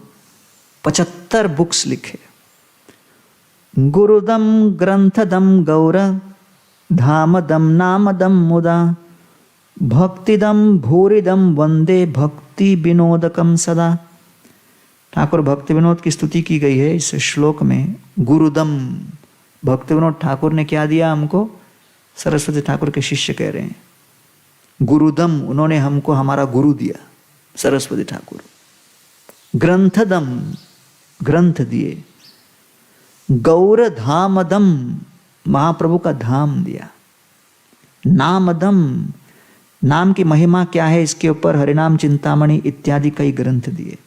75 बुक्स लिखे। गुरुदम ग्रंथदम गौर धामदम नामदम मुदा भक्तिदम भूरिदम वंदे भक्ति विनोदकम सदा। ठाकुर भक्ति विनोद की स्तुति की गई है इस श्लोक में। गुरुदम, भक्ति विनोद ठाकुर ने क्या दिया हमको? सरस्वती ठाकुर के शिष्य कह रहे हैं गुरुदम, उन्होंने हमको हमारा गुरु दिया सरस्वती ठाकुर। ग्रंथदम, ग्रंथ दिए। गौर धामदम, महाप्रभु का धाम दिया। नामदम, नाम की महिमा क्या है इसके ऊपर हरिनाम चिंतामणि इत्यादि कई ग्रंथ दिए।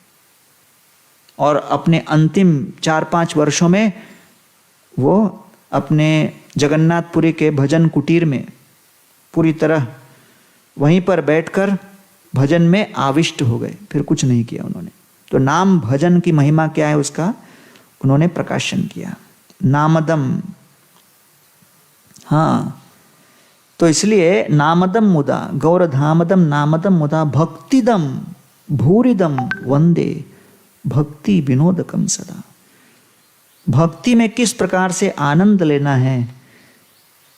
और अपने अंतिम 4-5 वर्षों में वो अपने जगन्नाथपुरी के भजन कुटीर में पूरी तरह वहीं पर बैठकर भजन में आविष्ट हो गए, फिर कुछ नहीं किया उन्होंने। तो नाम भजन की महिमा क्या है उसका उन्होंने प्रकाशन किया। नामदम, हाँ, तो इसलिए नामदम मुदा गौरधामदम नामदम मुदा भक्तिदम भूरिदम वंदे भक्ति विनोदकम सदा। भक्ति में किस प्रकार से आनंद लेना है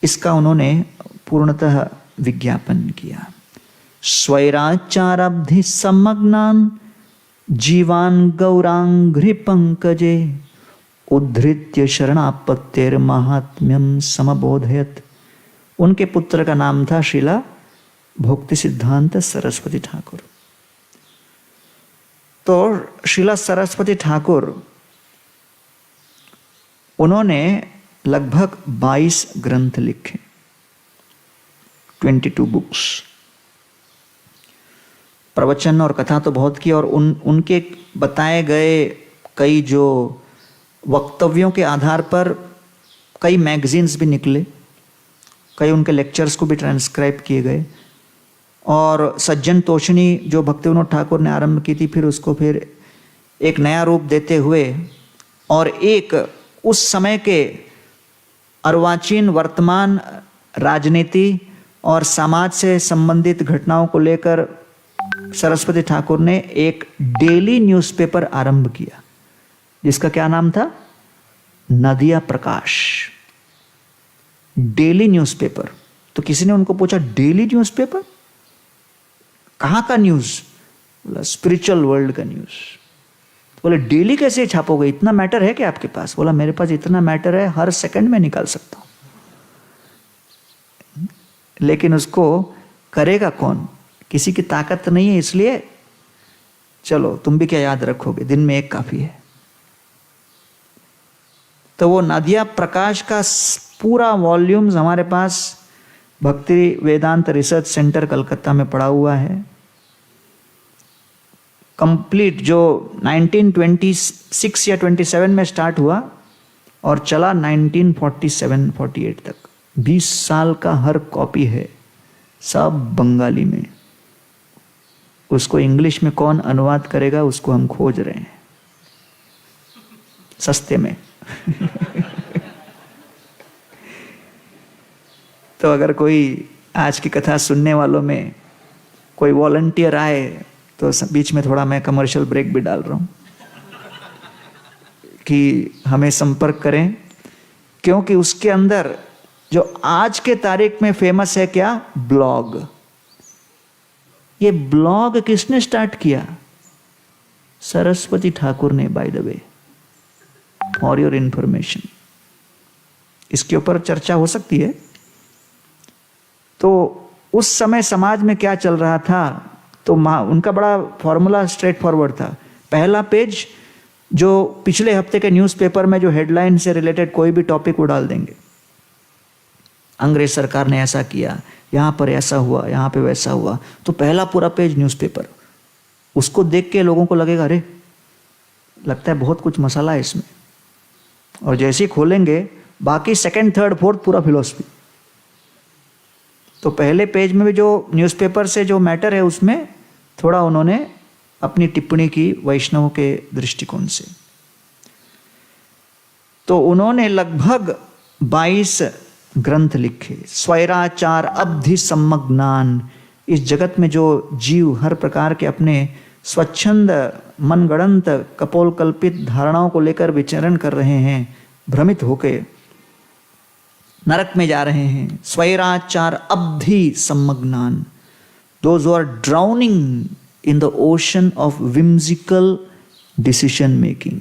इसका उन्होंने पूर्णतः विज्ञापन किया। स्वैराचाराब्धि सम्मग्नान जीवान गौरांघ्रि पंकजे उद्धृत्य शरणापत्तेर महात्म्यम समबोधयत। उनके पुत्र का नाम था श्रीला भक्ति सिद्धांत सरस्वती ठाकुर। तो श्रीला सरस्वती ठाकुर उन्होंने लगभग 22 ग्रंथ लिखे, 22 बुक्स। प्रवचन और कथा तो बहुत की, और उनके बताए गए कई जो वक्तव्यों के आधार पर कई मैगजीन्स भी निकले, कई उनके लेक्चर्स को भी ट्रांसक्राइब किए गए। और सज्जन तोषणी जो भक्तिविनोद ठाकुर ने आरंभ की थी, फिर उसको फिर एक नया रूप देते हुए और एक उस समय के अर्वाचीन वर्तमान राजनीति और समाज से संबंधित घटनाओं को लेकर सरस्वती ठाकुर ने एक डेली न्यूज़पेपर आरंभ किया, जिसका क्या नाम था? नदिया प्रकाश। Daily newspaper. तो किसी ने उनको पूछा, डेली न्यूज़पेपर कहाँ का न्यूज़? बोला स्पिरिचुअल वर्ल्ड का न्यूज़। बोले डेली कैसे छापोगे, इतना मैटर है क्या आपके पास? बोला मेरे पास इतना मैटर है, हर सेकंड में निकाल सकता हूं। लेकिन उसको करेगा कौन? किसी की ताकत नहीं है, इसलिए चलो तुम भी क्या याद रखोगे, दिन में एक काफी है। तो वो नदिया प्रकाश का पूरा वॉल्यूम्स हमारे पास भक्ति वेदांत रिसर्च सेंटर कलकत्ता में पड़ा हुआ है, कंप्लीट, जो 1926 या 27 में स्टार्ट हुआ और चला 1947-48 तक। 20 साल का हर कॉपी है, सब बंगाली में। उसको इंग्लिश में कौन अनुवाद करेगा, उसको हम खोज रहे हैं सस्ते में। तो अगर कोई आज की कथा सुनने वालों में कोई वॉलंटियर आए तो बीच में थोड़ा मैं कमर्शियल ब्रेक भी डाल रहा हूं कि हमें संपर्क करें, क्योंकि उसके अंदर जो आज के तारीख में फेमस है क्या, ब्लॉग। ये ब्लॉग किसने स्टार्ट किया? सरस्वती ठाकुर ने, by the way, for your information. इसके ऊपर चर्चा हो सकती है। तो उस समय समाज में क्या चल रहा था, तो उनका बड़ा फॉर्मूला स्ट्रेट फॉरवर्ड था। पहला पेज जो पिछले हफ्ते के न्यूज़पेपर में जो हेडलाइन से रिलेटेड कोई भी टॉपिक वो डाल देंगे। अंग्रेज सरकार ने ऐसा किया, यहाँ पर ऐसा हुआ, यहाँ पे वैसा हुआ। तो पहला पूरा पेज न्यूज़पेपर, उसको देख के लोगों को लगेगा अरे लगता है बहुत कुछ मसाला है इसमें। और जैसे ही खोलेंगे बाकी सेकंड, थर्ड, फोर्थ पूरा फिलॉसफी। तो पहले पेज में भी जो न्यूज़पेपर से जो मैटर है उसमें थोड़ा उन्होंने अपनी टिप्पणी की वैष्णव के दृष्टिकोण से। तो उन्होंने लगभग 22 ग्रंथ लिखे। स्वैराचार अब्धि सम्मग्नान। इस जगत में जो जीव हर प्रकार के अपने स्वच्छंद मनगढ़ंत कपोल कल्पित धारणाओं को लेकर विचरण कर रहे हैं, भ्रमित होकर नरक में जा रहे हैं। स्वैराचार अब्धि सम्मग्नान, those who are drowning in the ocean of whimsical decision making.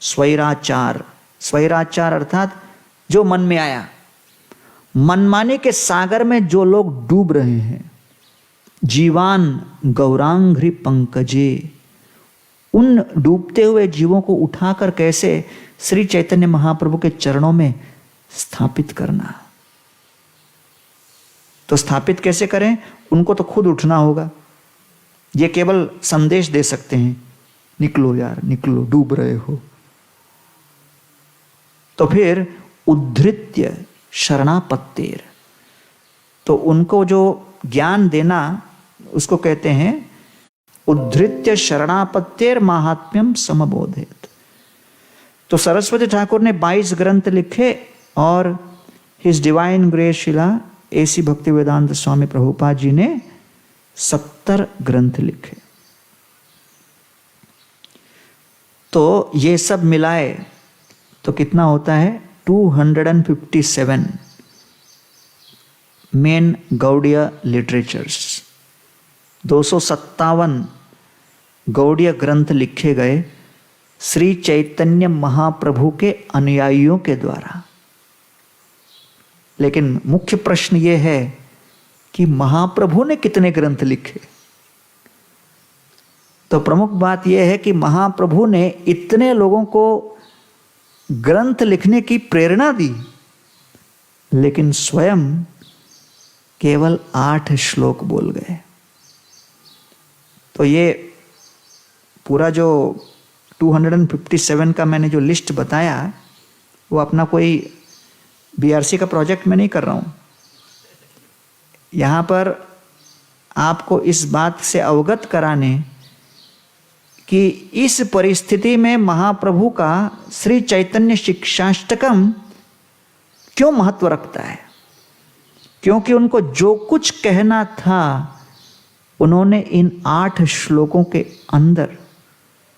स्वैराचार, स्वैराचार अर्थात जो मन में आया, मनमाने के सागर में जो लोग डूब रहे हैं। जीवान गौरांघ्रि पंकजे, उन डूबते हुए जीवों को उठाकर कैसे श्री चैतन्य महाप्रभु के चरणों में स्थापित करना। तो स्थापित कैसे करें? उनको तो खुद उठना होगा। ये केवल संदेश दे सकते हैं, निकलो यार निकलो, डूब रहे हो। तो फिर उद्धृत्य शरणापत्तेर, तो उनको जो ज्ञान देना उसको कहते हैं उद्धृत्य शरणापत्तेर महात्म्यम समबोधेत। तो सरस्वती ठाकुर ने 22 ग्रंथ लिखे और हिज डिवाइन ग्रेस शिला एसी भक्तिवेदांत स्वामी प्रभुपाद जी ने 70 ग्रंथ लिखे। तो ये सब मिलाए तो कितना होता है 257 मेन गौड़ीय लिटरेचर्स, 257 गौड़ीय ग्रंथ लिखे गए श्री चैतन्य महाप्रभु के अनुयायियों के द्वारा। लेकिन मुख्य प्रश्न यह है कि महाप्रभु ने कितने ग्रंथ लिखे? तो प्रमुख बात यह है कि महाप्रभु ने इतने लोगों को ग्रंथ लिखने की प्रेरणा दी, लेकिन स्वयं केवल 8 श्लोक बोल गए। तो ये पूरा जो 257 का मैंने जो लिस्ट बताया वो अपना कोई बीआरसी का प्रोजेक्ट में नहीं कर रहा हूँ। यहाँ पर आपको इस बात से अवगत कराने कि इस परिस्थिति में महाप्रभु का श्री चैतन्य शिक्षाष्टकम क्यों महत्व रखता है, क्योंकि उनको जो कुछ कहना था उन्होंने इन 8 श्लोकों के अंदर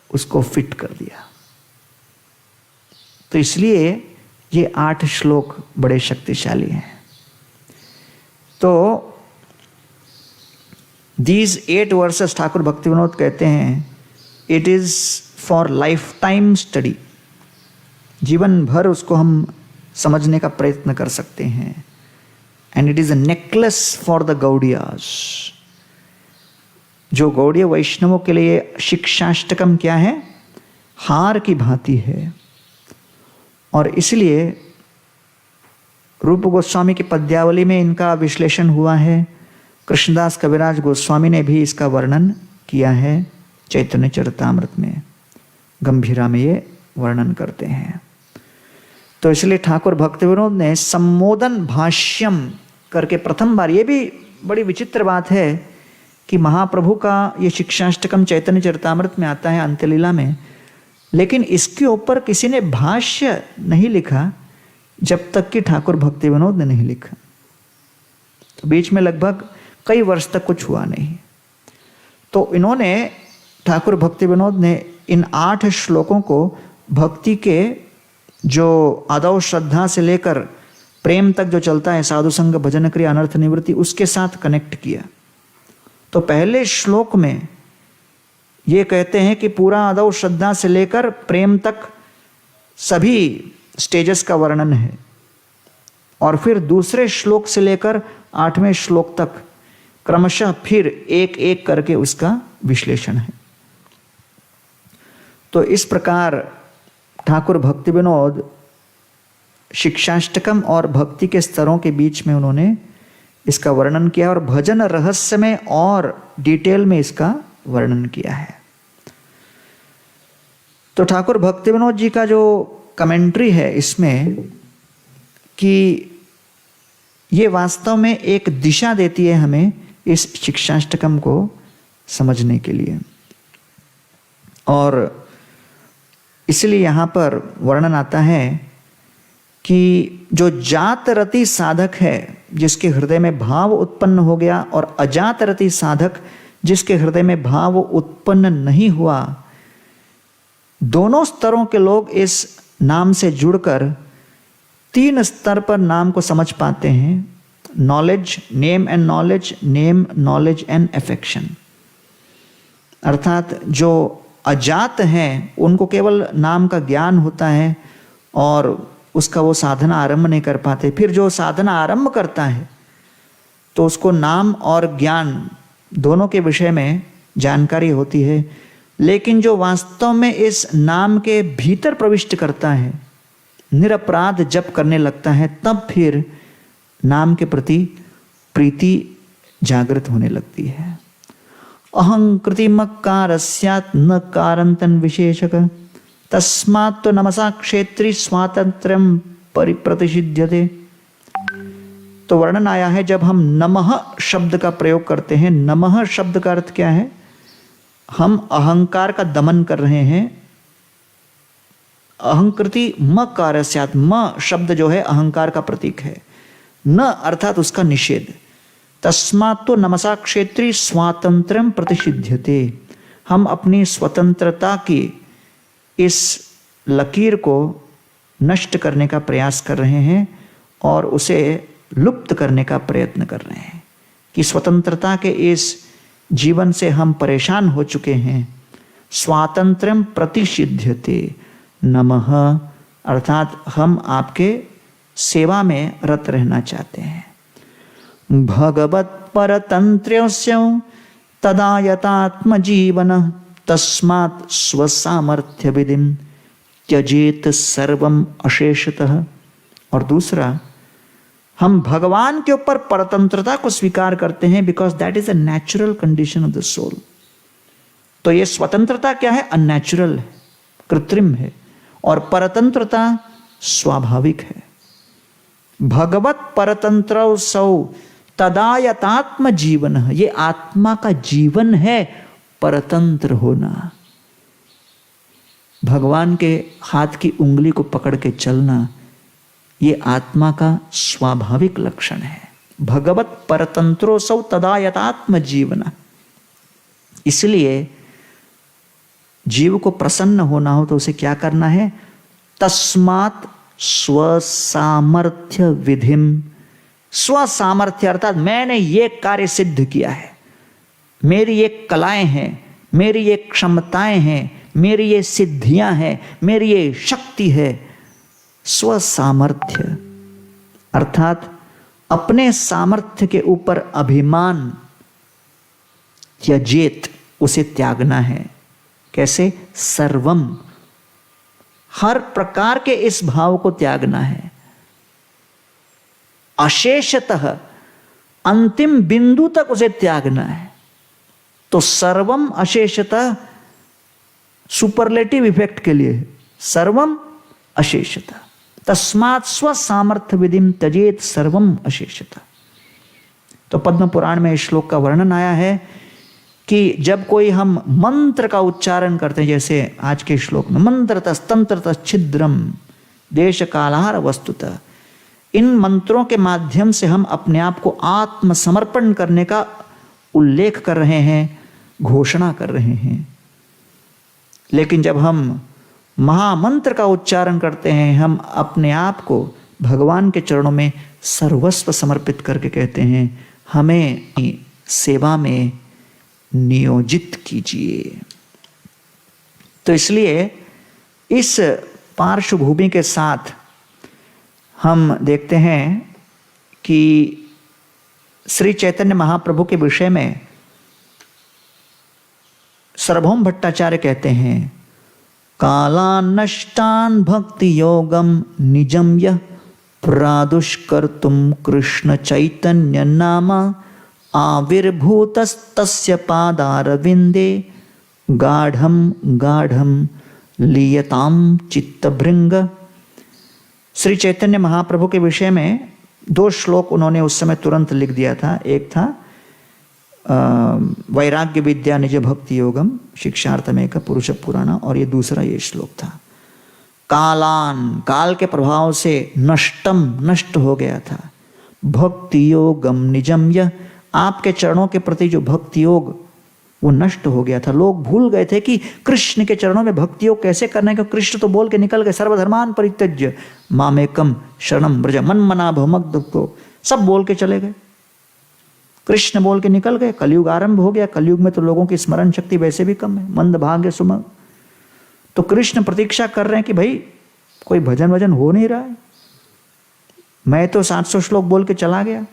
उसको फिट कर दिया। तो इसलिए ये 8 श्लोक बड़े शक्तिशाली हैं। तो these 8 verses ठाकुर भक्ति विनोद कहते हैं it is for life time study, जीवन भर उसको हम समझने का प्रयत्न कर सकते हैं। And it is a necklace for the Gaudiyas, जो गौड़ीय वैष्णवों के लिए शिक्षाष्टकम क्या है, हार की भांति है। और इसलिए रूप गोस्वामी की पद्यावली में इनका विश्लेषण हुआ है। कृष्णदास कविराज गोस्वामी ने भी इसका वर्णन किया है, चैतन्य चरितामृत में गंभीरा में ये वर्णन करते हैं। तो इसलिए ठाकुर भक्ति विनोद ने सम्मोदन भाष्यम करके प्रथम बार, ये भी बड़ी विचित्र बात है कि महाप्रभु का ये शिक्षाष्टकम चैतन्य चरितामृत में आता है अंत्यलीला में, लेकिन इसके ऊपर किसी ने भाष्य नहीं लिखा जब तक कि ठाकुर भक्ति विनोद ने नहीं लिखा। तो बीच में लगभग कई वर्ष तक कुछ हुआ नहीं। तो इन्होंने ठाकुर भक्ति विनोद ने इन 8 श्लोकों को भक्ति के जो आदौ श्रद्धा से लेकर प्रेम तक जो चलता है, साधु संग भजन क्रिया अनर्थ निवृत्ति, उसके साथ कनेक्ट किया। तो पहले श्लोक में ये कहते हैं कि पूरा आदौ श्रद्धा से लेकर प्रेम तक सभी स्टेजेस का वर्णन है, और फिर दूसरे श्लोक से लेकर 8वें श्लोक तक क्रमशः फिर एक एक करके उसका विश्लेषण है। तो इस प्रकार ठाकुर भक्ति विनोद शिक्षाष्टकम और भक्ति के स्तरों के बीच में उन्होंने इसका वर्णन किया और भजन रहस्य में और डिटेल में इसका वर्णन किया है। तो ठाकुर भक्ति विनोद जी का जो कमेंट्री है इसमें कि ये वास्तव में एक दिशा देती है हमें इस शिक्षाष्टकम को समझने के लिए। और इसलिए यहाँ पर वर्णन आता है कि जो जात रति साधक है जिसके हृदय में भाव उत्पन्न हो गया, और अजात रति साधक जिसके हृदय में भाव उत्पन्न नहीं हुआ, दोनों स्तरों के लोग इस नाम से जुड़कर 3 स्तर पर नाम को समझ पाते हैं। Knowledge, name and knowledge, name knowledge and affection. अर्थात जो अजात हैं उनको केवल नाम का ज्ञान होता है और उसका वो साधना आरंभ नहीं कर पाते। फिर जो साधना आरंभ करता है तो उसको नाम और ज्ञान दोनों के विषय में जानकारी होती है, लेकिन जो वास्तव में इस नाम के भीतर प्रविष्ट करता है, निरपराध जप करने लगता है, तब फिर नाम के प्रति प्रीति जागृत होने लगती है। अहंकृतिमकार स्यात् न कारंतन विशेषक तस्मात् तो नमसा क्षेत्री स्वातंत्र्यम परिप्रतिषिध्यते। तो वर्णन आया है जब हम नमः शब्द का प्रयोग करते हैं, नमः शब्द का अर्थ क्या है? हम अहंकार का दमन कर रहे हैं। अहंकृति म कारस्यात्, म शब्द जो है अहंकार का प्रतीक है, न अर्थात उसका निषेध। तस्मात् तो नमसा क्षेत्री स्वातंत्र्यम प्रतिषिध्यते, हम अपनी स्वतंत्रता की इस लकीर को नष्ट करने का प्रयास कर रहे हैं और उसे लुप्त करने का प्रयत्न कर रहे हैं कि स्वतंत्रता के इस जीवन से हम परेशान हो चुके हैं। स्वातंत्र्यम प्रतिषिध्यते नमः, अर्थात हम आपके सेवा में रत रहना चाहते हैं। भगवत परतंत्र्यस्य तदा यतात्म जीवन तस्मात् स्वसामर्थ्य विधिम त्यजेत सर्वम अशेषतः। और दूसरा, हम भगवान के ऊपर परतंत्रता को स्वीकार करते हैं because that is a natural condition of the soul. तो ये स्वतंत्रता क्या है? अननेचुरल है, कृत्रिम है, और परतंत्रता स्वाभाविक है। भगवत परतंत्र सौ तदायतात्म जीवन, ये आत्मा का जीवन है परतंत्र होना। भगवान के हाथ की उंगली को पकड़ के चलना, ये आत्मा का स्वाभाविक लक्षण है। भगवत परतंत्रो सौ तदायतात्म जीवन। इसलिए जीव को प्रसन्न होना हो तो उसे क्या करना है? तस्मात् स्वसामर्थ्य विधिम, स्वसामर्थ्य अर्थात मैंने ये कार्य सिद्ध किया है, मेरी ये कलाएं हैं, मेरी ये क्षमताएं हैं, मेरी ये सिद्धियां हैं, मेरी ये शक्ति है। स्वसामर्थ्य अर्थात अपने सामर्थ्य के ऊपर अभिमान त्यजेत, उसे त्यागना है। कैसे? सर्वम, हर प्रकार के इस भाव को त्यागना है। अशेषतः, अंतिम बिंदु तक उसे त्यागना है। तो सर्वम अशेषतः सुपरलेटिव इफेक्ट के लिए, सर्वम अशेषतः। तस्मात् स्वसामर्थ्य विधिम त्यजेत सर्वम अशेषतः। तो पद्म पुराण में इस श्लोक का वर्णन आया है कि जब कोई हम मंत्र का उच्चारण करते हैं, जैसे आज के श्लोक में मंत्रतस् तंत्रतस् छिद्रम देश कालाहार वस्तुतः, इन मंत्रों के माध्यम से हम अपने आप को आत्मसमर्पण करने का उल्लेख कर रहे हैं, घोषणा कर रहे हैं। लेकिन जब हम महामंत्र का उच्चारण करते हैं, हम अपने आप को भगवान के चरणों में सर्वस्व समर्पित करके कहते हैं, हमें सेवा में नियोजित कीजिए। तो इसलिए इस पार्श्वभूमि के साथ हम देखते हैं कि श्री चैतन्य महाप्रभु के विषय में सार्वभौम भट्टाचार्य कहते हैं, कालान्नष्टान् भक्ति योगम निजम यः प्रादुष्कर्तुम कृष्ण चैतन्य नामा आविर्भूतस्तस्य पादारविंदे गाढ़म गाढ़म लीयताम चित्तभृंग। श्री चैतन्य महाप्रभु के विषय में 2 श्लोक उन्होंने उस समय तुरंत लिख दिया था। एक था वैराग्य विद्या निज भक्ति योगम शिक्षार्थमेक पुरुष पुराण, और ये दूसरा ये श्लोक था, कालान, काल के प्रभाव से नष्टम, नष्ट हो गया था, भक्ति योगम निजम यह, आपके चरणों के प्रति जो भक्ति योग वो नष्ट हो गया था। लोग भूल गए थे कि कृष्ण के चरणों में भक्ति योग कैसे करना है, क्योंकि कृष्ण तो बोल के निकल गए, सर्वधर्मान परित्यज्य मामेकम शरणम व्रज, मन मना भवमग्ध को सब बोल के चले गए। कृष्ण बोल के निकल गए, कलयुग आरंभ हो गया। कलयुग में तो लोगों की स्मरण शक्ति वैसे भी कम है, मंद भाग्य सुमग। तो कृष्ण प्रतीक्षा कर रहे हैं कि भाई कोई भजन वजन हो नहीं रहा है, मैं तो 700 श्लोक बोल के चला गया,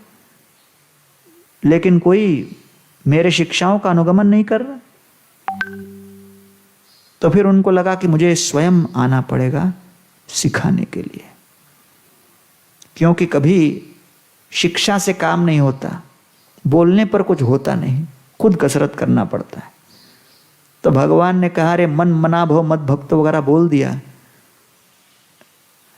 लेकिन कोई मेरे शिक्षाओं का अनुगमन नहीं कर रहा। तो फिर उनको लगा कि मुझे स्वयं आना पड़ेगा सिखाने के लिए, क्योंकि कभी शिक्षा से काम नहीं होता, बोलने पर कुछ होता नहीं, खुद कसरत करना पड़ता है। तो भगवान ने कहा अरे मन मना भव मत भक्त वगैरह बोल दिया,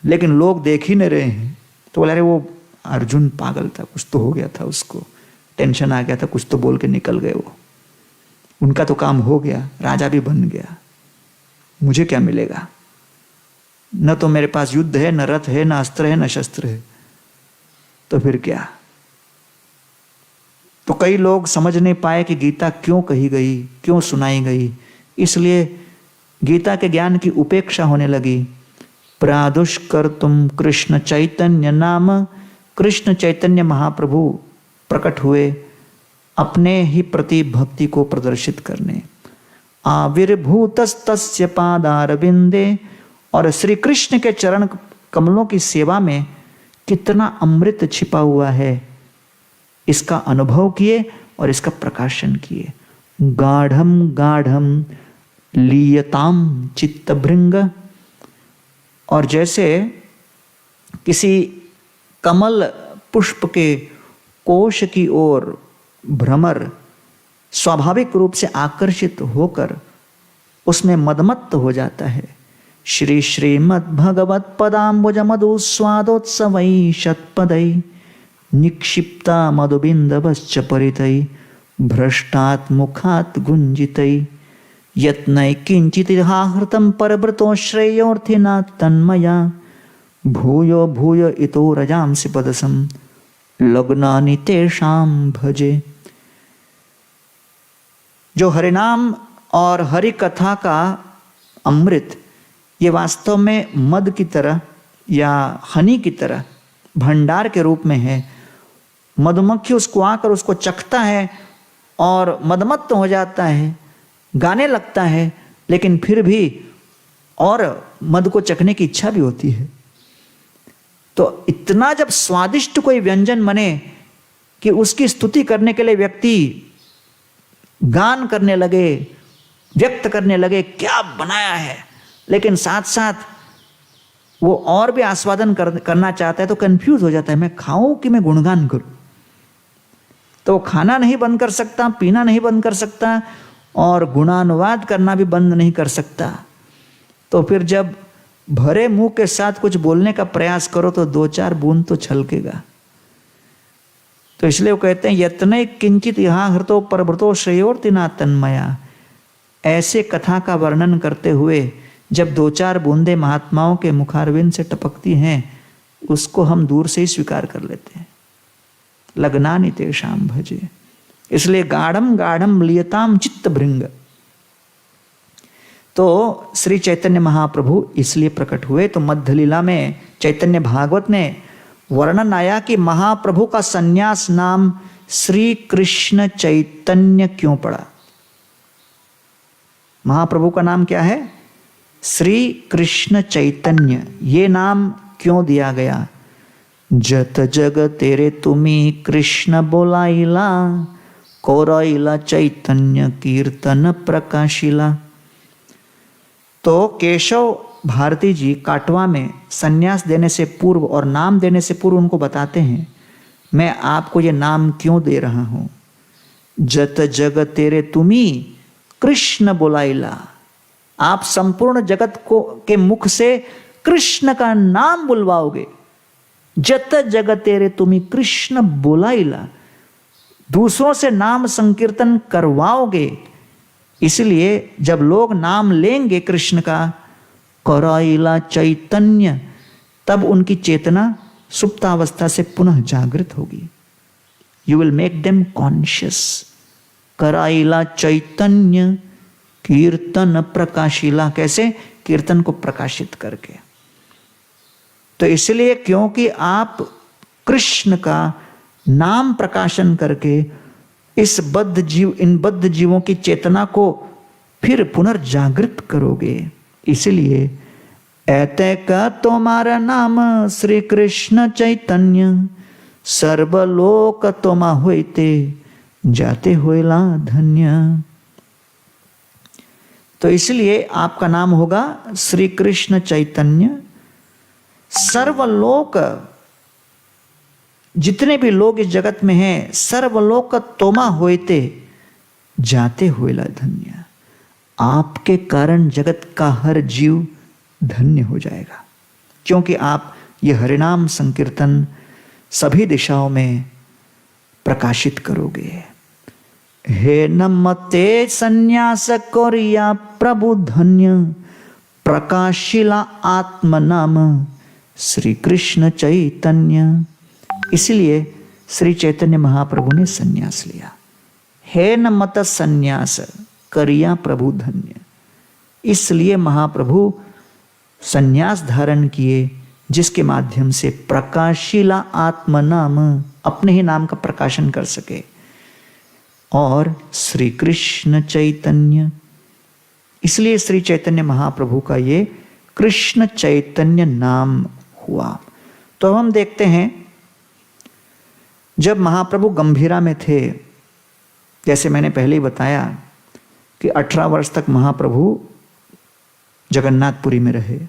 लेकिन लोग देख ही नहीं रहे हैं। तो बोला अरे वो अर्जुन पागल था, कुछ तो हो गया था, उसको टेंशन आ गया था, कुछ तो बोल के निकल गए वो, उनका तो काम हो गया, राजा भी बन गया, मुझे क्या मिलेगा? न तो मेरे पास युद्ध है, न रथ है, न अस्त्र है, न शस्त्र है, तो फिर क्या? तो कई लोग समझ नहीं पाए कि गीता क्यों कही गई, क्यों सुनाई गई, इसलिए गीता के ज्ञान की उपेक्षा होने लगी। प्रादुष्कर्तुम कृष्ण चैतन्य नाम, कृष्ण चैतन्य महाप्रभु प्रकट हुए अपने ही प्रति भक्ति को प्रदर्शित करने। आविर्भूतस्तस्य पादारविंदे, और श्री कृष्ण के चरण कमलों की सेवा में कितना अमृत छिपा हुआ है, इसका अनुभव किए और इसका प्रकाशन किए। गाढ़म गाढ़म लीयताम चित्तभृंग, और जैसे किसी कमल पुष्प के कोश की ओर भ्रमर स्वाभाविक रूप से आकर्षित होकर उसमें मदमत्त हो जाता है। श्री श्रीमद्भगवत पदाम्बुज मधु स्वादोत्सवै शतपदै, निक्षिप्ता मधुबिंदवश्च परितै, भ्रष्टात् मुखात् गुंजितै, यत्नै किंचिदिहाहृतं परव्रतो श्रेयोर्थिना तन्मया, भूयो भूय इतो रजांसि पदसं लग्नानि तेषां भजे। जो हरिनाम और हरि कथा का अमृत, ये वास्तव में मद की तरह या हनी की तरह भंडार के रूप में है। मधुमक्खी उसको आकर उसको चखता है और मदमत्त हो जाता है, गाने लगता है, लेकिन फिर भी और मद को चखने की इच्छा भी होती है। तो इतना जब स्वादिष्ट कोई व्यंजन बने कि उसकी स्तुति करने के लिए व्यक्ति गान करने लगे, व्यक्त करने लगे क्या बनाया है, लेकिन साथ साथ वो और भी आस्वादन करना चाहता है, तो कंफ्यूज हो जाता है, मैं खाऊं कि मैं गुणगान करूं। तो खाना नहीं बंद कर सकता, पीना नहीं बंद कर सकता, और गुणानुवाद करना भी बंद नहीं कर सकता। तो फिर जब भरे मुंह के साथ कुछ बोलने का प्रयास करो तो दो चार बूंद तो छलकेगा। तो इसलिए वो कहते हैं यत्ने किंचित यहाँ हृतो परव्रतो श्रेयोर्तिना तन्मया। ऐसे कथा का वर्णन करते हुए जब दो चार बूंदे महात्माओं के मुखारविंद से टपकती हैं, उसको हम दूर से ही स्वीकार कर लेते हैं। लग्नानि तेषां भजे। इसलिए गाढ़म गाढ़म लियताम चित्त भृंग। तो श्री चैतन्य महाप्रभु इसलिए प्रकट हुए। तो मध्य लीला में चैतन्य भागवत में वर्णन आया कि महाप्रभु का संन्यास नाम श्री कृष्ण चैतन्य क्यों पड़ा। महाप्रभु का नाम क्या है? श्री कृष्ण चैतन्य। ये नाम क्यों दिया गया? जत जग तेरे तुम्ही कृष्ण बोलाइला, कोराइला चैतन्य कीर्तन प्रकाशिला। तो केशव भारती जी काटवा में संन्यास देने से पूर्व और नाम देने से पूर्व उनको बताते हैं, मैं आपको ये नाम क्यों दे रहा हूं। जत जग तेरे तुम्ही कृष्ण बोलाइला। आप संपूर्ण जगत को के मुख से कृष्ण का नाम बुलवाओगे। जत जग तेरे तुम्ही कृष्ण बोलाइला, दूसरों से नाम संकीर्तन करवाओगे। इसलिए जब लोग नाम लेंगे कृष्ण का, कराइला चैतन्य, तब उनकी चेतना सुप्तावस्था से पुनः जागृत होगी। You will make them conscious. कराइला चैतन्य कीर्तन प्रकाशिला। कैसे? कीर्तन को प्रकाशित करके। तो इसलिए क्योंकि आप कृष्ण का नाम प्रकाशन करके इस इन बद्ध जीवों की चेतना को फिर पुनर्जागृत करोगे, इसलिए ऐते का तुम्हारा नाम श्री कृष्ण चैतन्य, सर्वलोक तोमा होते जाते होइला धन्य। तो इसलिए आपका नाम होगा श्री कृष्ण चैतन्य। सर्वलोक, जितने भी लोग इस जगत में हैं, सर्वलोक तोमा होते, जाते हुए ला धन्य। आपके कारण जगत का हर जीव धन्य हो जाएगा, क्योंकि आप ये हरिनाम संकीर्तन सभी दिशाओं में प्रकाशित करोगे। हे नमते संन्यास कोरिया प्रभु धन्य, प्रकाशिला आत्म नाम श्री कृष्ण चैतन्य। इसलिए श्री चैतन्य महाप्रभु ने संन्यास लिया। हे नमत संन्यास करिया प्रभु धन्य, इसलिए महाप्रभु संन्यास धारण किए, जिसके माध्यम से प्रकाशिला आत्म नाम, अपने ही नाम का प्रकाशन कर सके। और श्री कृष्ण चैतन्य, इसलिए श्री चैतन्य महाप्रभु का ये कृष्ण चैतन्य नाम हुआ। तो हम देखते हैं जब महाप्रभु गंभीरा में थे, जैसे मैंने पहले ही बताया कि 18 वर्ष तक महाप्रभु जगन्नाथपुरी में रहे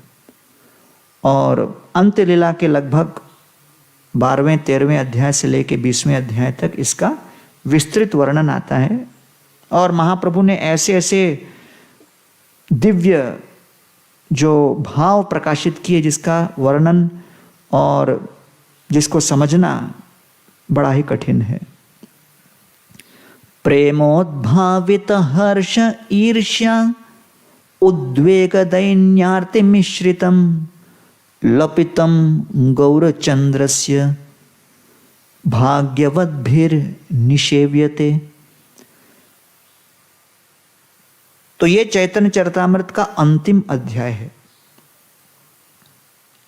और अंत्य लीला के लगभग 12वें 13वें अध्याय से लेकर 20वें अध्याय तक इसका विस्तृत वर्णन आता है। और महाप्रभु ने ऐसे ऐसे दिव्य जो भाव प्रकाशित किए, जिसका वर्णन और जिसको समझना बड़ा ही कठिन है। प्रेमोद्भावित हर्ष ईर्ष्या उद्वेग दैन्यार्ति मिश्रितम लपितम गौरचंद्रस्य भाग्यवद्भिर्निषेव्यते। तो ये चैतन्य चरितामृत का अंतिम अध्याय है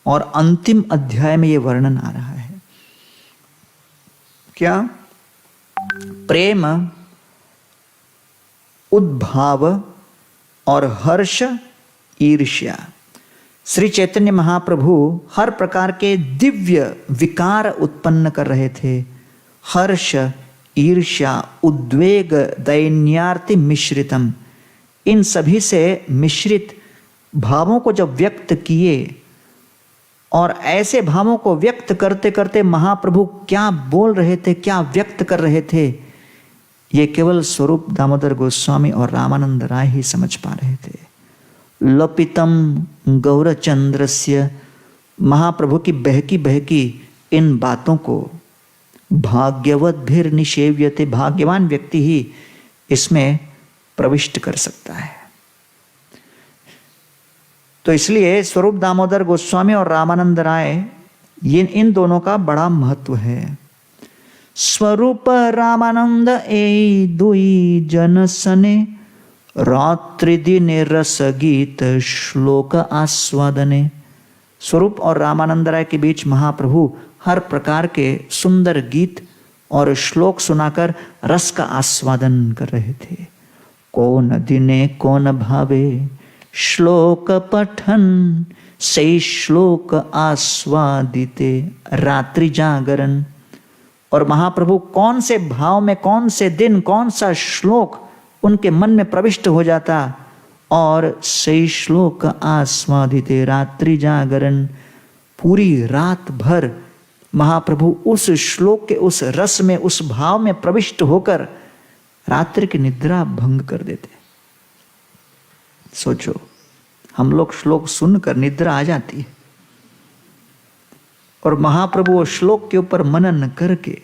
और अंतिम अध्याय में ये वर्णन आ रहा है। क्या? प्रेम, उद्भाव और हर्ष ईर्ष्या। श्री चैतन्य महाप्रभु हर प्रकार के दिव्य विकार उत्पन्न कर रहे थे। हर्ष, ईर्ष्या, उद्वेग, दैन्यार्ति मिश्रितम, इन सभी से मिश्रित भावों को जब व्यक्त किए, और ऐसे भावों को व्यक्त करते करते महाप्रभु क्या बोल रहे थे, क्या व्यक्त कर रहे थे, ये केवल स्वरूप दामोदर गोस्वामी और रामानंद राय ही समझ पा रहे थे। लपितम गौरचंद्रस्य, महाप्रभु की बहकी बहकी इन बातों को भाग्यवद्भिर्निषेव्यते, भाग्यवान व्यक्ति ही इसमें प्रविष्ट कर सकता है। तो इसलिए स्वरूप दामोदर गोस्वामी और रामानंद राय, ये इन दोनों का बड़ा महत्व है। स्वरूप रामानंद ए दुई जन सने, रात्रि दिने रस गीत श्लोक आस्वादने। स्वरूप और रामानंद राय के बीच महाप्रभु हर प्रकार के सुंदर गीत और श्लोक सुनाकर रस का आस्वादन कर रहे थे। कौन दिने कौन भावे श्लोक पठन, से श्लोक आस्वादिते रात्रि जागरण। और महाप्रभु कौन से भाव में, कौन से दिन, कौन सा श्लोक उनके मन में प्रविष्ट हो जाता, और से श्लोक आस्वादिते रात्रि जागरण, पूरी रात भर महाप्रभु उस श्लोक के उस रस में, उस भाव में प्रविष्ट होकर रात्रि की निद्रा भंग कर देते। सोचो, हम लोग श्लोक सुनकर निद्रा आ जाती है, और महाप्रभु वो श्लोक के ऊपर मनन करके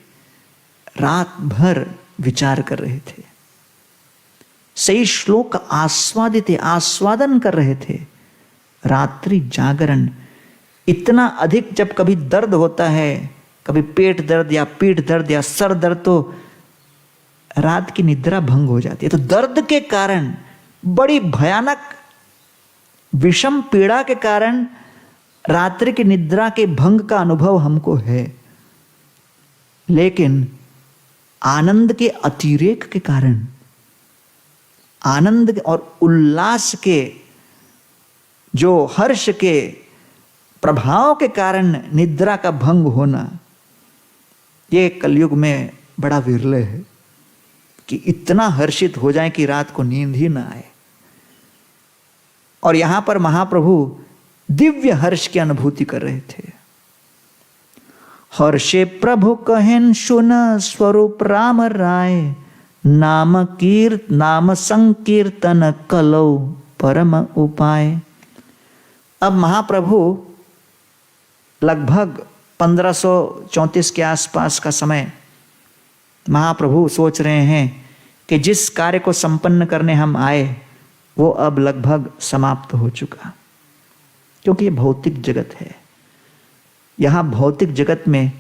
रात भर विचार कर रहे थे। सही श्लोक आस्वादित, आस्वादन कर रहे थे। रात्रि जागरण, इतना अधिक जब कभी दर्द होता है, कभी पेट दर्द या पीठ दर्द या सर दर्द, तो रात की निद्रा भंग हो जाती है। तो दर्द के कारण, बड़ी भयानक विषम पीड़ा के कारण रात्रि की निद्रा के भंग का अनुभव हमको है। लेकिन आनंद के अतिरेक के कारण, आनंद और उल्लास के, जो हर्ष के प्रभाव के कारण निद्रा का भंग होना, ये कलयुग में बड़ा विरल है कि इतना हर्षित हो जाए कि रात को नींद ही ना आए। और यहां पर महाप्रभु दिव्य हर्ष की अनुभूति कर रहे थे। हर्षे प्रभु कहेन सुन स्वरूप राम राय, नाम संकीर्तन कलौ परम उपाय। अब महाप्रभु लगभग 1534 के आसपास का समय, महाप्रभु सोच रहे हैं कि जिस कार्य को संपन्न करने हम आए वो अब लगभग समाप्त हो चुका, क्योंकि ये भौतिक जगत है। यहाँ भौतिक जगत में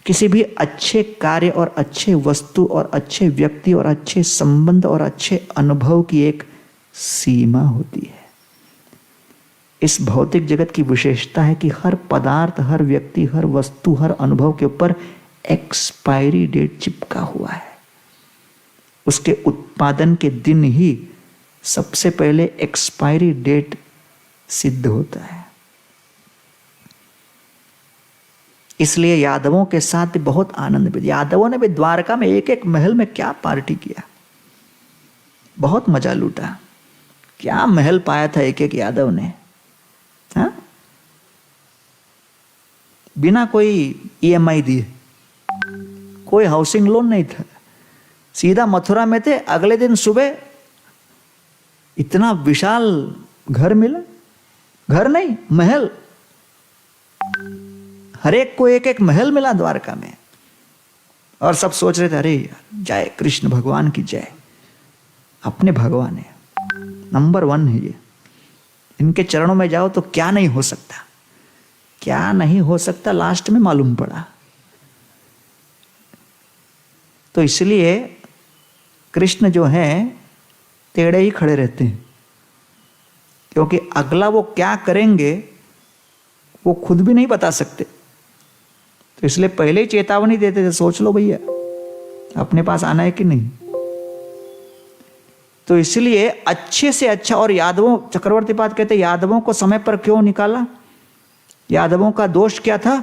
किसी भी अच्छे कार्य और अच्छे वस्तु और अच्छे व्यक्ति और अच्छे संबंध और अच्छे अनुभव की एक सीमा होती है। इस भौतिक जगत की विशेषता है कि हर पदार्थ, हर व्यक्ति, हर वस्तु, हर अनुभव के ऊपर एक्सपायरी डेट चिपका हुआ है। उसके उत्पादन के दिन ही सबसे पहले एक्सपायरी डेट सिद्ध होता है। इसलिए यादवों के साथ भी बहुत आनंद भी, यादवों ने भी द्वारका में एक एक महल में क्या पार्टी किया, बहुत मजा लूटा। क्या महल पाया था एक एक यादव ने, हाँ? बिना कोई EMI दिए, कोई हाउसिंग लोन नहीं था, सीधा मथुरा में थे। अगले दिन सुबह इतना विशाल घर मिला, घर नहीं महल, हर एक को एक एक महल मिला द्वारका में। और सब सोच रहे थे अरे यार, जय कृष्ण भगवान की जय, अपने भगवान है, नंबर 1 है ये, इनके चरणों में जाओ तो क्या नहीं हो सकता, क्या नहीं हो सकता, लास्ट में मालूम पड़ा। तो इसलिए कृष्ण जो है टेढ़े ही खड़े रहते हैं, क्योंकि अगला वो क्या करेंगे वो खुद भी नहीं बता सकते। तो इसलिए पहले ही चेतावनी देते थे, सोच लो भैया अपने पास आना है कि नहीं। तो इसलिए अच्छे से अच्छा, और यादवों, चक्रवर्ती पाद कहते यादवों को समय पर क्यों निकाला, यादवों का दोष क्या था,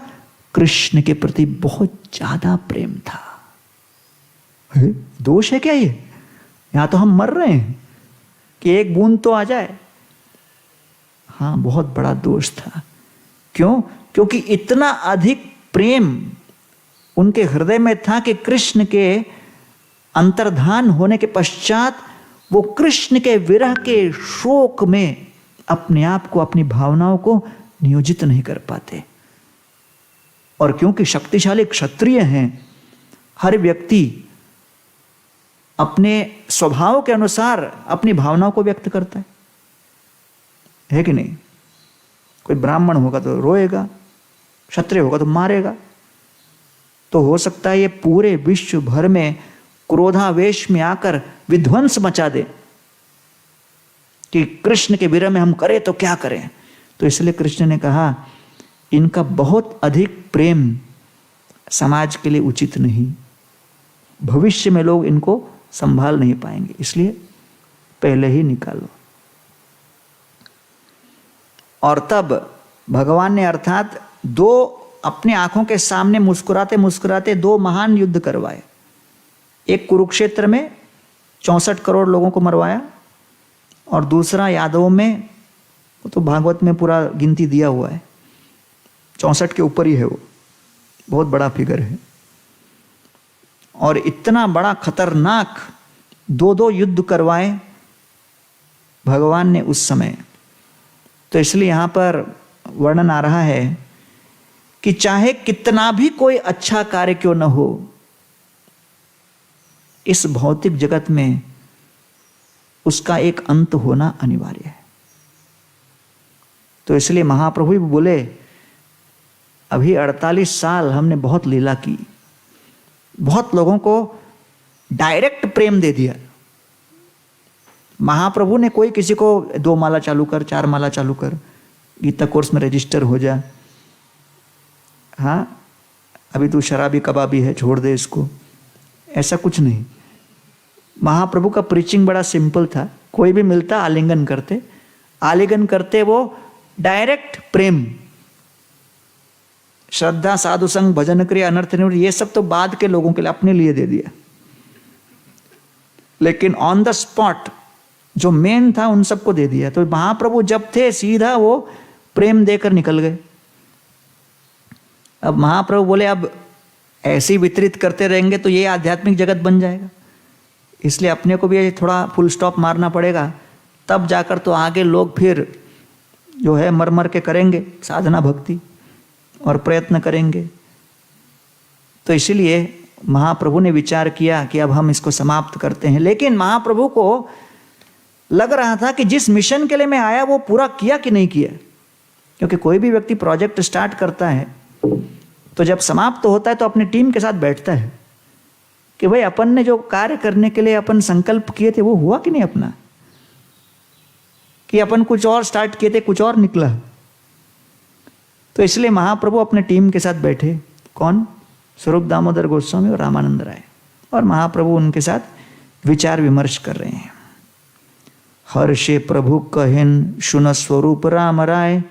कृष्ण के प्रति बहुत ज्यादा प्रेम था। दोष है क्या ये, यहां तो हम मर रहे हैं कि एक बूंद तो आ जाए। हाँ, बहुत बड़ा दोष था। क्यों? क्योंकि इतना अधिक प्रेम उनके हृदय में था कि कृष्ण के अंतर्धान होने के पश्चात वो कृष्ण के विरह के शोक में अपने आप को, अपनी भावनाओं को नियोजित नहीं कर पाते। और क्योंकि शक्तिशाली क्षत्रिय हैं, हर व्यक्ति अपने स्वभाव के अनुसार अपनी भावनाओं को व्यक्त करता है कि नहीं। कोई ब्राह्मण होगा तो रोएगा, क्षत्रिय होगा तो मारेगा। तो हो सकता है ये पूरे विश्व भर में क्रोधावेश में आकर विध्वंस मचा दे कि कृष्ण के विरह में हम करें तो क्या करें। तो इसलिए कृष्ण ने कहा इनका बहुत अधिक प्रेम समाज के लिए उचित नहीं, भविष्य में लोग इनको संभाल नहीं पाएंगे, इसलिए पहले ही निकालो। और तब भगवान ने अर्थात दो अपने आंखों के सामने मुस्कुराते मुस्कुराते 2 महान युद्ध करवाए। एक कुरुक्षेत्र में 64 करोड़ लोगों को मरवाया, और दूसरा यादवों में, वो तो भागवत में पूरा गिनती दिया हुआ है, 64 के ऊपर ही है, वो बहुत बड़ा फिगर है। और इतना बड़ा खतरनाक 2 युद्ध करवाए भगवान ने उस समय। तो इसलिए यहां पर वर्णन आ रहा है कि चाहे कितना भी कोई अच्छा कार्य क्यों न हो, इस भौतिक जगत में उसका एक अंत होना अनिवार्य है। तो इसलिए महाप्रभु भी बोले अभी 48 साल हमने बहुत लीला की, बहुत लोगों को डायरेक्ट प्रेम दे दिया। महाप्रभु ने कोई किसी को 2 माला चालू कर, 4 माला चालू कर, गीता कोर्स में रजिस्टर हो जा, हाँ अभी तू शराबी कबाबी है छोड़ दे इसको, ऐसा कुछ नहीं। महाप्रभु का प्रीचिंग बड़ा सिंपल था, कोई भी मिलता आलिंगन करते, आलिंगन करते वो डायरेक्ट प्रेम, श्रद्धा, साधु संग, भजन क्रिया, अनर्थ निवृत्ति, ये सब तो बाद के लोगों के लिए, अपने लिए दे दिया। लेकिन ऑन द स्पॉट जो मेन था उन सबको दे दिया। तो महाप्रभु जब थे सीधा वो प्रेम देकर निकल गए। अब महाप्रभु बोले अब ऐसे वितरित करते रहेंगे तो ये आध्यात्मिक जगत बन जाएगा, इसलिए अपने को भी थोड़ा फुल स्टॉप मारना पड़ेगा, तब जाकर तो आगे लोग फिर जो है मर मर के करेंगे साधना भक्ति और प्रयत्न करेंगे। तो इसीलिए महाप्रभु ने विचार किया कि अब हम इसको समाप्त करते हैं। लेकिन महाप्रभु को लग रहा था कि जिस मिशन के लिए मैं आया वो पूरा किया कि नहीं किया, क्योंकि कोई भी व्यक्ति प्रोजेक्ट स्टार्ट करता है तो जब समाप्त होता है तो अपनी टीम के साथ बैठता है कि भाई अपन ने जो कार्य करने के लिए अपन संकल्प किए थे वो हुआ कि नहीं अपना, कि अपन कुछ और स्टार्ट किए थे कुछ और निकला। तो इसलिए महाप्रभु अपने टीम के साथ बैठे, कौन? स्वरूप दामोदर गोस्वामी और रामानंद राय, और महाप्रभु उनके साथ विचार विमर्श कर रहे हैं। हर्षे प्रभु कहिन सुन स्वरूप राम राय।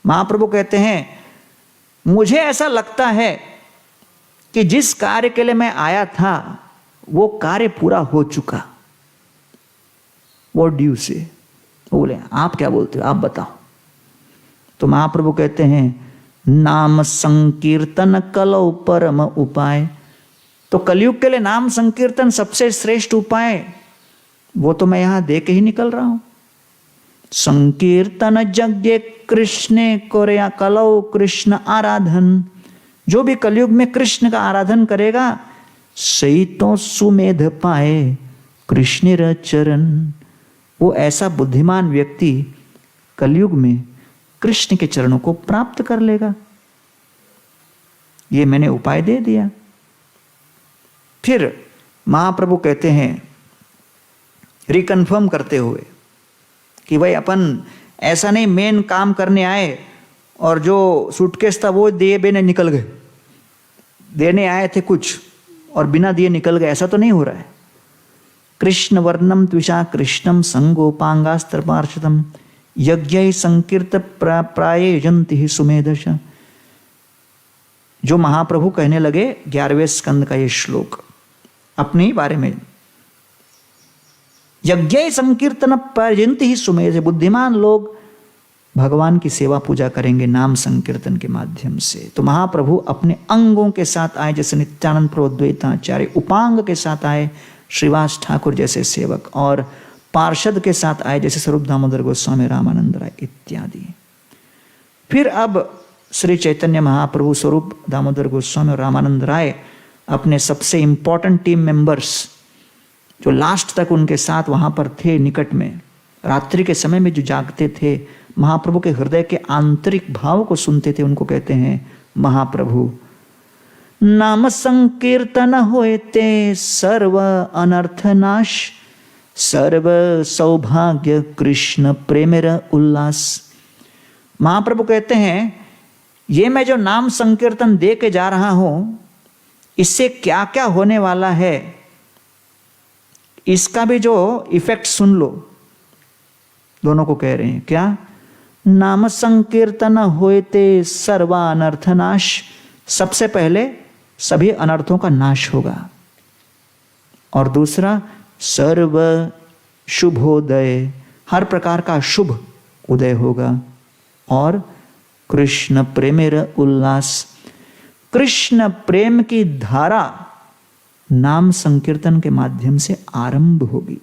महाप्रभु कहते हैं मुझे ऐसा लगता है कि जिस कार्य के लिए मैं आया था वो कार्य पूरा हो चुका। व्हाट डू यू से? बोले आप क्या बोलते हो, आप बताओ। तो महाप्रभु कहते हैं नाम संकीर्तन कलौ परम उपाय। तो कलयुग के लिए नाम संकीर्तन सबसे श्रेष्ठ उपाय, वो तो मैं यहां दे के ही निकल रहा हूं। संकीर्तन यज्ञ कृष्णे कोरया कलौ कृष्ण आराधन। जो भी कलयुग में कृष्ण का आराधन करेगा सही तो सुमेध पाए कृष्ण चरण। वो ऐसा बुद्धिमान व्यक्ति कलयुग में कृष्ण के चरणों को प्राप्त कर लेगा। ये मैंने उपाय दे दिया। फिर महाप्रभु कहते हैं रिकन्फर्म करते हुए कि भाई अपन ऐसा नहीं मेन काम करने आए और जो सूटकेस था वो दिए बिना निकल गए, देने आए थे कुछ और बिना दिए निकल गए, ऐसा तो नहीं हो रहा है। कृष्ण वर्णम त्विषा कृष्णम संगोपांगास्त्र पार्षदम यज्ञ संकीर्त प्रायजंति ही सुमेधश। जो महाप्रभु कहने लगे 11वें स्कंद का ये श्लोक अपने ही बारे में, यज्ञ संकीर्तन प्रायजंति ही सुमेध। बुद्धिमान लोग भगवान की सेवा पूजा करेंगे नाम संकीर्तन के माध्यम से। तो महाप्रभु अपने अंगों के साथ आए, जैसे नित्यानंद प्रभु द्वैताचार्य, उपांग के साथ आए श्रीवास ठाकुर जैसे सेवक, और पार्षद के साथ आए जैसे स्वरूप दामोदर गोस्वामी, रामानंद राय इत्यादि। फिर अब श्री चैतन्य महाप्रभु, स्वरूप दामोदर गोस्वामी और रामानंद राय अपने सबसे इंपॉर्टेंट टीम मेंबर्स जो लास्ट तक उनके साथ वहां पर थे निकट में, रात्रि के समय में जो जागते थे, महाप्रभु के हृदय के आंतरिक भाव को सुनते थे, उनको कहते हैं महाप्रभु नाम संकीर्तन होते सर्व अनर्थ नाश, सर्व सौभाग्य कृष्ण प्रेमेर उल्लास। महाप्रभु कहते हैं ये मैं जो नाम संकीर्तन दे के जा रहा हूं इससे क्या क्या होने वाला है, इसका भी जो इफेक्ट सुन लो। दोनों को कह रहे हैं क्या? नाम संकीर्तन होते सर्वा अनर्थ नाश। सबसे पहले सभी अनर्थों का नाश होगा, और दूसरा सर्व शुभोदय, हर प्रकार का शुभ उदय होगा, और कृष्ण प्रेमेर उल्लास, कृष्ण प्रेम की धारा नाम संकीर्तन के माध्यम से आरंभ होगी।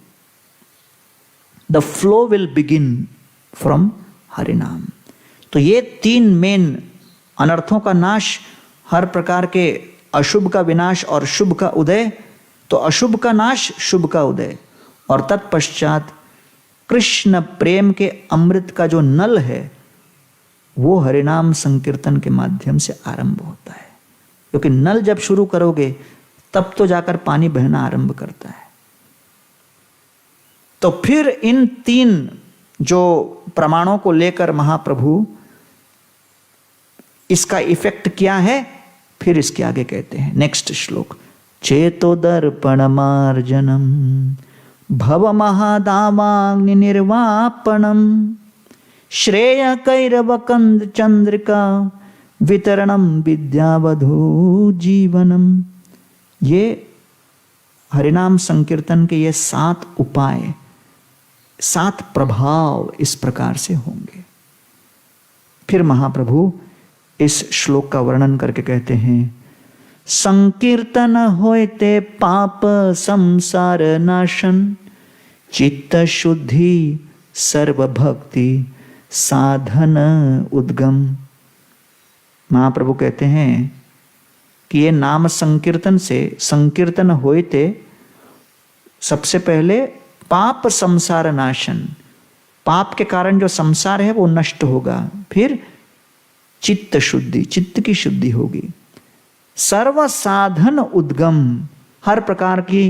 The flow will begin from हरिनाम। तो ये तीन मेन, अनर्थों का नाश, हर प्रकार के अशुभ का विनाश और शुभ का उदय। तो अशुभ का नाश, शुभ का उदय, और तत्पश्चात कृष्ण प्रेम के अमृत का जो नल है वो हरिनाम संकीर्तन के माध्यम से आरंभ होता है। क्योंकि नल जब शुरू करोगे तब तो जाकर पानी बहना आरंभ करता है। तो फिर इन तीन जो प्रमाणों को लेकर महाप्रभु इसका इफेक्ट क्या है, फिर इसके आगे कहते हैं नेक्स्ट श्लोक, चेतो दर्पण मार्जनम भव महादावाग्नि निर्वापणम श्रेय कैरव कंद चंद्रिका वितरणम विद्यावधू जीवनम। ये हरिनाम संकीर्तन के ये 7 उपाय, 7 प्रभाव इस प्रकार से होंगे। फिर महाप्रभु इस श्लोक का वर्णन करके कहते हैं संकीर्तन होते पाप संसार नाशन, चित्त शुद्धि सर्व भक्ति साधन उद्गम। महाप्रभु कहते हैं कि ये नाम संकीर्तन से, संकीर्तन होते सबसे पहले पाप संसार नाशन, पाप के कारण जो संसार है वो नष्ट होगा। फिर चित्त शुद्धि, चित्त की शुद्धि होगी। सर्व साधन उद्गम, हर प्रकार की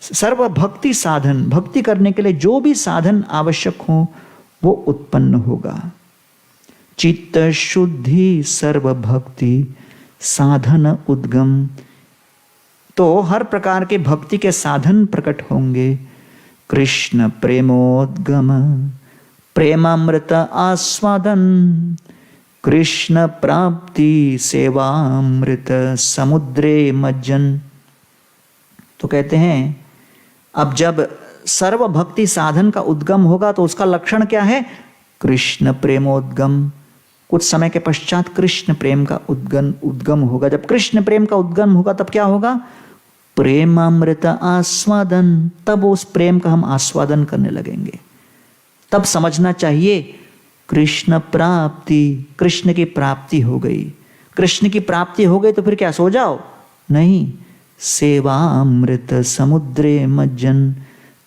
सर्व भक्ति साधन, भक्ति करने के लिए जो भी साधन आवश्यक हो वो उत्पन्न होगा। चित्त शुद्धि सर्व भक्ति साधन उद्गम, तो हर प्रकार के भक्ति के साधन प्रकट होंगे। कृष्ण प्रेमोद्गम प्रेमामृत आस्वादन, कृष्ण प्राप्ति सेवामृत समुद्रे मज्जन। तो कहते हैं अब जब सर्व भक्ति साधन का उद्गम होगा तो उसका लक्षण क्या है? कृष्ण प्रेमोद्गम। कुछ समय के पश्चात कृष्ण प्रेम का उद्गम होगा। जब कृष्ण प्रेम का उद्गम होगा तब क्या होगा? प्रेमामृत आस्वादन, तब उस प्रेम का हम आस्वादन करने लगेंगे। तब समझना चाहिए कृष्ण प्राप्ति, कृष्ण की प्राप्ति हो गई। कृष्ण की प्राप्ति हो गई तो फिर क्या सो जाओ? नहीं, सेवा अमृत समुद्रे मज्जन,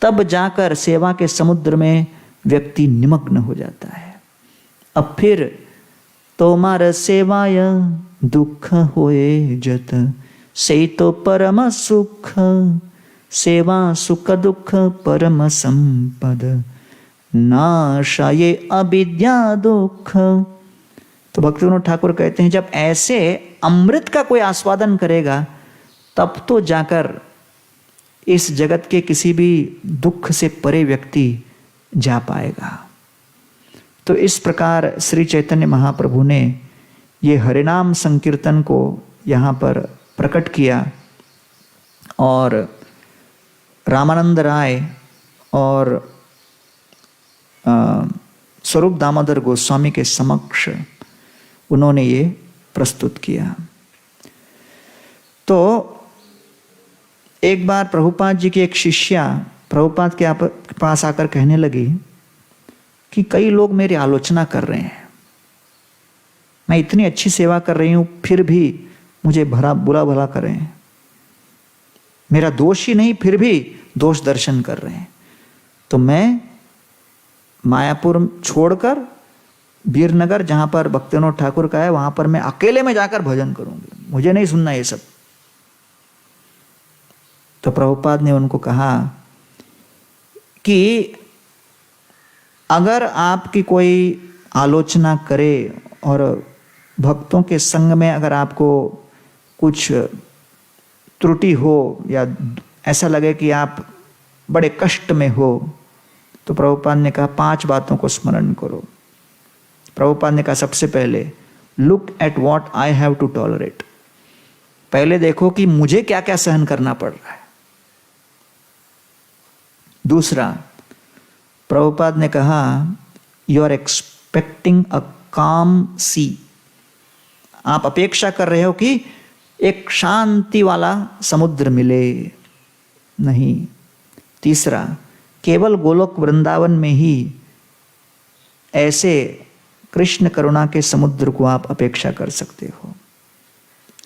तब जाकर सेवा के समुद्र में व्यक्ति निमग्न हो जाता है। अब फिर तोमार सेवाय दुख होए जत, से तो परम सुख, सेवा सुख दुख परम संपद, नाशाये अविद्या दुख। तो भक्तिविनोद ठाकुर कहते हैं जब ऐसे अमृत का कोई आस्वादन करेगा तब तो जाकर इस जगत के किसी भी दुख से परे व्यक्ति जा पाएगा। तो इस प्रकार श्री चैतन्य महाप्रभु ने ये हरिनाम संकीर्तन को यहाँ पर प्रकट किया और रामानंद राय और स्वरूप दामोदर गोस्वामी के समक्ष उन्होंने ये प्रस्तुत किया। तो एक बार प्रभुपाद जी की एक शिष्या प्रभुपाद के पास आकर कहने लगी कि कई लोग मेरी आलोचना कर रहे हैं, मैं इतनी अच्छी सेवा कर रही हूं फिर भी मुझे बुरा भला कर रहे हैं, मेरा दोष ही नहीं फिर भी दोष दर्शन कर रहे हैं। तो मैं मायापुर छोड़कर वीरनगर जहां पर भक्तिविनोद ठाकुर का है वहां पर मैं अकेले में जाकर भजन करूंगी, मुझे नहीं सुनना ये सब। तो प्रभुपाद ने उनको कहा कि अगर आपकी कोई आलोचना करे और भक्तों के संग में अगर आपको कुछ त्रुटि हो या ऐसा लगे कि आप बड़े कष्ट में हो, तो प्रभुपाद ने कहा 5 बातों को स्मरण करो। प्रभुपाद ने कहा सबसे पहले look at what I have to tolerate, पहले देखो कि मुझे क्या क्या सहन करना पड़ रहा है। दूसरा, प्रभुपाद ने कहा यू आर एक्सपेक्टिंग अ काम सी, आप अपेक्षा कर रहे हो कि एक शांति वाला समुद्र मिले, नहीं। तीसरा, केवल गोलोक वृंदावन में ही ऐसे कृष्ण करुणा के समुद्र को आप अपेक्षा कर सकते हो।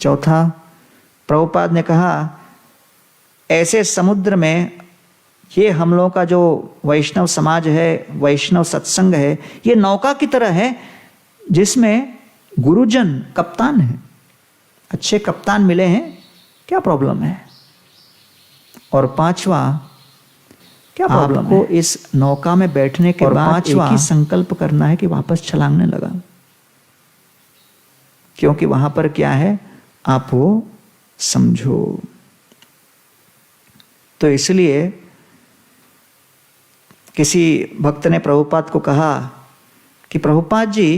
चौथा, प्रभुपाद ने कहा ऐसे समुद्र में ये हम लोगों का जो वैष्णव समाज है, वैष्णव सत्संग है, ये नौका की तरह है जिसमें गुरुजन कप्तान है, अच्छे कप्तान मिले हैं, क्या प्रॉब्लम है। और पांचवा, क्या प्रॉब्लम है, आपको इस नौका में बैठने के बाद एक ही संकल्प करना है कि वापस छलांगने लगा, क्योंकि वहां पर क्या है आप वो समझो। तो इसलिए किसी भक्त ने प्रभुपाद को कहा कि प्रभुपाद जी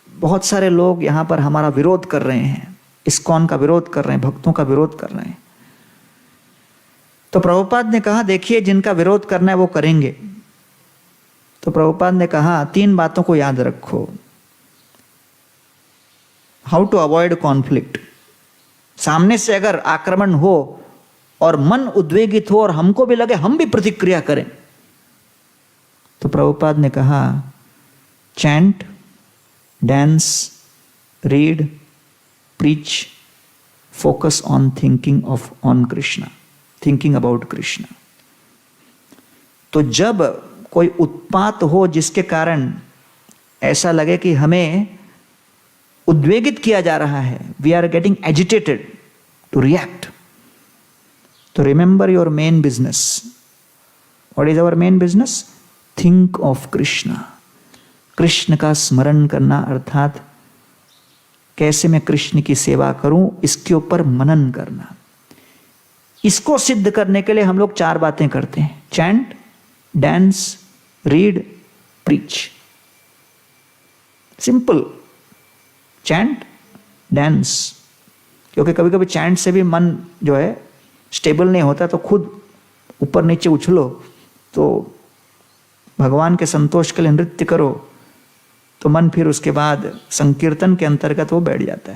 बहुत सारे लोग यहाँ पर हमारा विरोध कर रहे हैं, इस्कॉन का विरोध कर रहे हैं, भक्तों का विरोध कर रहे हैं। तो प्रभुपाद ने कहा देखिए जिनका विरोध करना है वो करेंगे। तो प्रभुपाद ने कहा 3 बातों को याद रखो, हाउ टू अवॉइड कॉन्फ्लिक्ट। सामने से अगर आक्रमण हो और मन उद्वेगित हो और हमको भी लगे हम भी प्रतिक्रिया करें, तो प्रभुपाद ने कहा chant, dance, read, preach, focus on thinking on Krishna, thinking about Krishna. तो जब कोई उत्पात हो जिसके कारण ऐसा लगे कि हमें उद्वेगित किया जा रहा है, we are getting agitated to react, तो remember your main business. What is our main business? Think of Krishna. Krishna का स्मरण करना, अर्थात कैसे मैं कृष्ण की सेवा करूं, इसके ऊपर मनन करना। इसको सिद्ध करने के लिए हम लोग 4 बातें करते हैं: chant, dance, read, preach. Simple, chant, dance. क्योंकि कभी कभी चैंट से भी मन जो है स्टेबल नहीं होता, तो खुद ऊपर नीचे उछलो, तो भगवान के संतोष के लिए नृत्य करो, तो मन फिर उसके बाद संकीर्तन के अंतर्गत वो बैठ जाता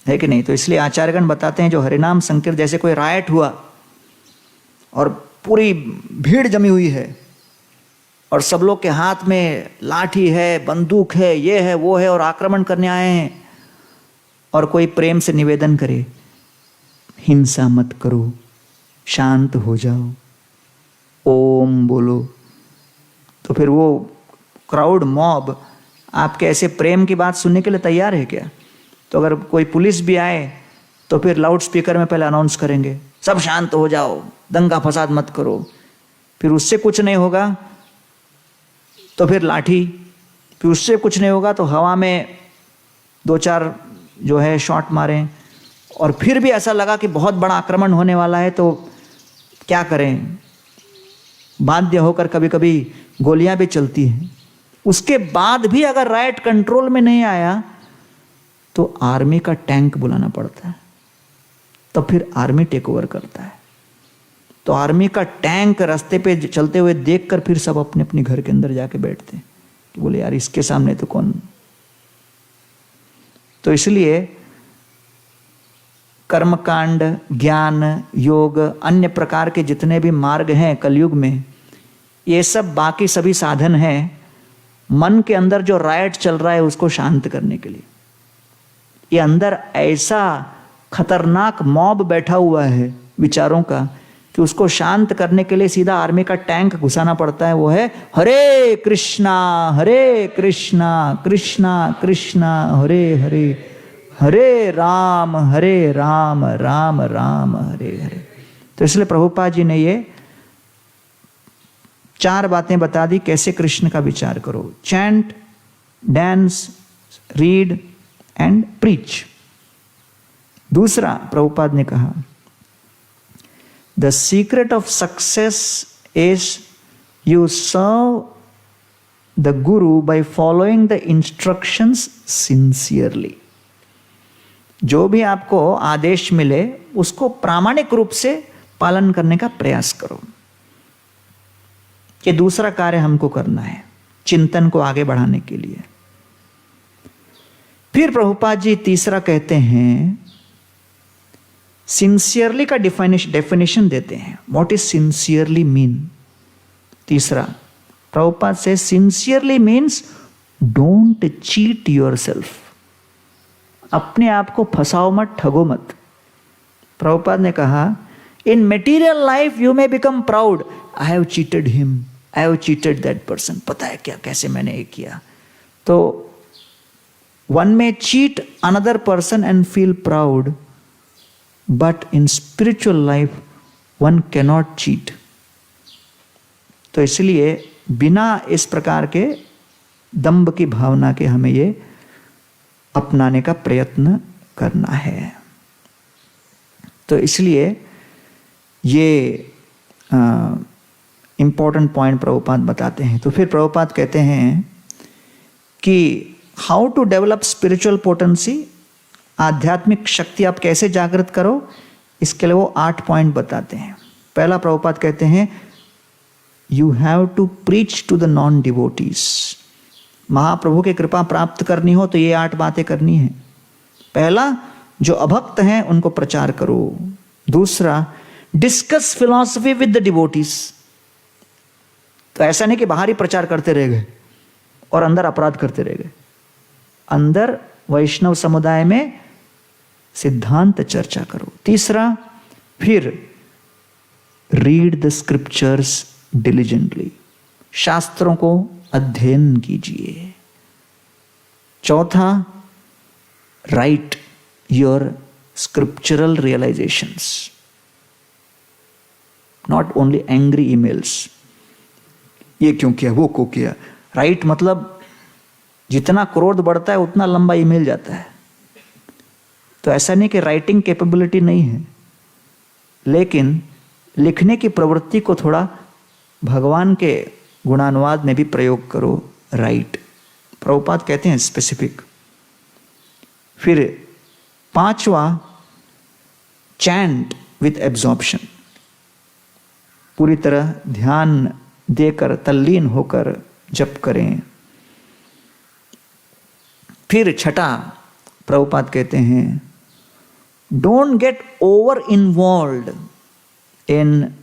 है कि नहीं? तो इसलिए आचार्यगण बताते हैं जो हरिनाम संकीर्तन, जैसे कोई रायट हुआ और पूरी भीड़ जमी हुई है और सब लोग के हाथ में लाठी है, बंदूक है, ये है वो है और आक्रमण करने आए हैं, और कोई प्रेम से निवेदन करे हिंसा मत करो, शांत हो जाओ, ओम बोलो, तो फिर वो क्राउड, मॉब आपके ऐसे प्रेम की बात सुनने के लिए तैयार है क्या? तो अगर कोई पुलिस भी आए तो फिर लाउड स्पीकर में पहले अनाउंस करेंगे सब शांत हो जाओ, दंगा फसाद मत करो, फिर उससे कुछ नहीं होगा तो फिर लाठी, फिर उससे कुछ नहीं होगा तो हवा में 2-4 जो है शॉट मारें, और फिर भी ऐसा लगा कि बहुत बड़ा आक्रमण होने वाला है तो क्या करें, बाध्य होकर कभी कभी गोलियां भी चलती हैं। उसके बाद भी अगर राइट कंट्रोल में नहीं आया तो आर्मी का टैंक बुलाना पड़ता है, तो फिर आर्मी टेक ओवर करता है। तो आर्मी का टैंक रास्ते पे चलते हुए देखकर फिर सब अपने अपने घर के अंदर जाके बैठते हैं कि बोले यार इसके सामने तो कौन। तो इसलिए कर्मकांड, ज्ञान, योग, अन्य प्रकार के जितने भी मार्ग हैं कलयुग में, ये सब बाकी सभी साधन हैं मन के अंदर जो रायट चल रहा है उसको शांत करने के लिए। ये अंदर ऐसा खतरनाक मॉब बैठा हुआ है विचारों का कि उसको शांत करने के लिए सीधा आर्मी का टैंक घुसाना पड़ता है। वो है हरे कृष्णा कृष्णा कृष्णा हरे हरे, हरे राम राम राम हरे हरे। तो इसलिए प्रभुपाद जी ने ये 4 बातें बता दी कैसे कृष्ण का विचार करो: chant, dance, read and preach. दूसरा प्रभुपाद ने कहा the secret of success is you serve the guru by following the instructions sincerely. जो भी आपको आदेश मिले उसको प्रामाणिक रूप से पालन करने का प्रयास करो। ये दूसरा कार्य हमको करना है चिंतन को आगे बढ़ाने के लिए। फिर प्रभुपाद जी तीसरा कहते हैं, सिंसियरली का डेफिनेशन देते हैं। What is sincerely mean? तीसरा प्रभुपाद से sincerely means don't cheat yourself. अपने आप को फंसाओ मत, ठगो मत। प्रभुपाद ने कहा in material life you may become proud, I have cheated him, I have cheated that person. पता है क्या कैसे मैंने ये किया। तो one may cheat another person and feel proud, but in spiritual life one cannot cheat. तो इसलिए बिना इस प्रकार के दंभ की भावना के हमें ये अपनाने का प्रयत्न करना है। तो इसलिए ये इंपॉर्टेंट पॉइंट प्रभुपाद बताते हैं। तो फिर प्रभुपाद कहते हैं कि how to develop spiritual potency, आध्यात्मिक शक्ति आप कैसे जागृत करो, इसके लिए वो 8 पॉइंट बताते हैं। पहला प्रभुपाद कहते हैं you have to preach to the non devotees. Mahaprabhu की कृपा प्राप्त करनी हो तो ये 8 बातें करनी है। पहला, जो अभक्त हैं उनको प्रचार करो। दूसरा, discuss philosophy with the devotees. तो ऐसा नहीं कि बाहर ही प्रचार करते रह गए और अंदर अपराध करते रह गए। अंदर वैष्णव समुदाय में सिद्धांत चर्चा करो। तीसरा, फिर रीड द स्क्रिप्चर्स डिलिजेंटली, शास्त्रों को अध्ययन कीजिए। चौथा, right your scriptural realisations, not only angry emails, ये क्यों किया, वो क्यों किया। राइट मतलब जितना क्रोध बढ़ता है उतना लंबा ईमेल जाता है। तो ऐसा नहीं कि राइटिंग कैपेबिलिटी नहीं है, लेकिन लिखने की प्रवृत्ति को थोड़ा भगवान के गुणानुवाद में भी प्रयोग करो। राइट, प्रभुपाद कहते हैं स्पेसिफिक। फिर पांचवा, चैंट विथ एब्जॉर्प्शन, पूरी तरह ध्यान देकर तल्लीन होकर जप करें। फिर छठा, प्रभुपाद कहते हैं don't get over involved in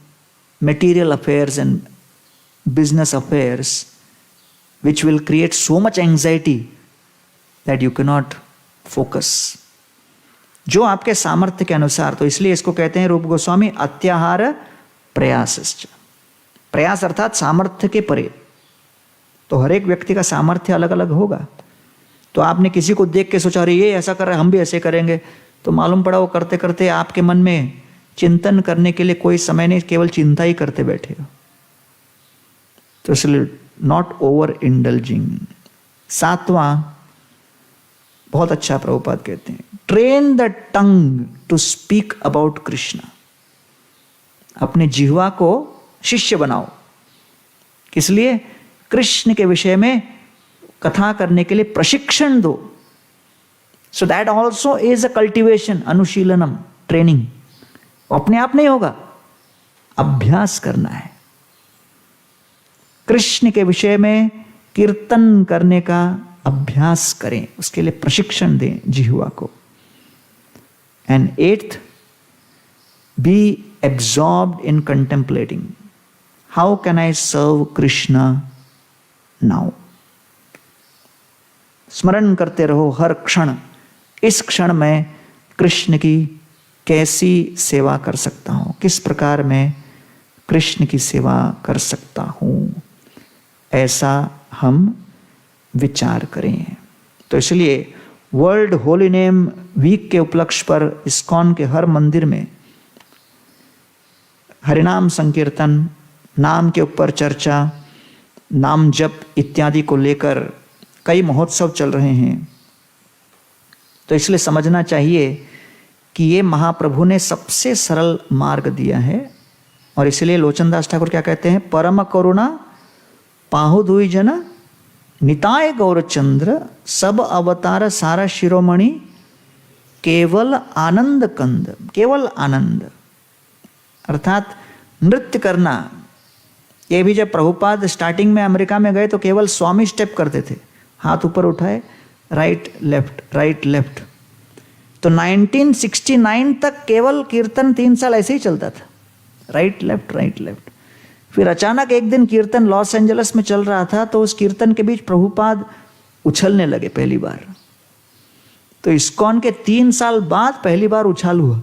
material affairs and business affairs which will create so much anxiety that you cannot focus। जो आपके सामर्थ्य के अनुसार, तो इसलिए इसको कहते हैं रूप गोस्वामी अत्याहार प्रयासश्च। प्रयास अर्थात सामर्थ्य के परे। तो हर एक व्यक्ति का सामर्थ्य अलग अलग होगा। तो आपने किसी को देख के सोचा अरे ये ऐसा कर रहा है हम भी ऐसे करेंगे, तो मालूम पड़ा वो करते करते आपके मन में चिंतन करने के लिए कोई समय नहीं, केवल चिंता ही करते बैठे हो। तो इसलिए नॉट ओवर इंडल्जिंग। सातवां बहुत अच्छा प्रभुपाद कहते हैं train the tongue to speak about Krishna. अपने जिह्वा को शिष्य बनाओ। किस लिए? कृष्ण के विषय में कथा करने के लिए प्रशिक्षण दो। So that also is a cultivation, अनुशीलनम, ट्रेनिंग। अपने आप नहीं होगा, अभ्यास करना है। कृष्ण के विषय में कीर्तन करने का अभ्यास करें, उसके लिए प्रशिक्षण दें जिह्वा को। And eighth, be absorbed in contemplating how can I serve Krishna now. स्मरण करते रहो हर क्षण, इस क्षण में कृष्ण की कैसी सेवा कर सकता हूं, किस प्रकार मैं कृष्ण की सेवा कर सकता हूं, ऐसा हम विचार करें। तो इसलिए वर्ल्ड होली नेम वीक के उपलक्ष्य पर इस्कॉन के हर मंदिर में हरिनाम संकीर्तन, नाम के ऊपर चर्चा, नाम जप इत्यादि को लेकर कई महोत्सव चल रहे हैं। तो इसलिए समझना चाहिए कि ये महाप्रभु ने सबसे सरल मार्ग दिया है। और इसलिए लोचनदास ठाकुर क्या कहते हैं, परम करुणा पाहु दुई जना निताय गौरचंद्र सब अवतार सारा शिरोमणि केवल आनंद कंद। केवल आनंद अर्थात नृत्य करना। ये भी जब प्रभुपाद स्टार्टिंग में अमेरिका में गए तो केवल स्वामी स्टेप करते थे, हाथ ऊपर उठाए, राइट लेफ्ट। तो 1969 तक केवल कीर्तन 3 साल ऐसे ही चलता था, राइट लेफ्ट। फिर अचानक एक दिन कीर्तन लॉस एंजलिस में चल रहा था, तो उस कीर्तन के बीच प्रभुपाद उछलने लगे पहली बार। तो इस्कॉन के 3 साल बाद पहली बार उछाल हुआ।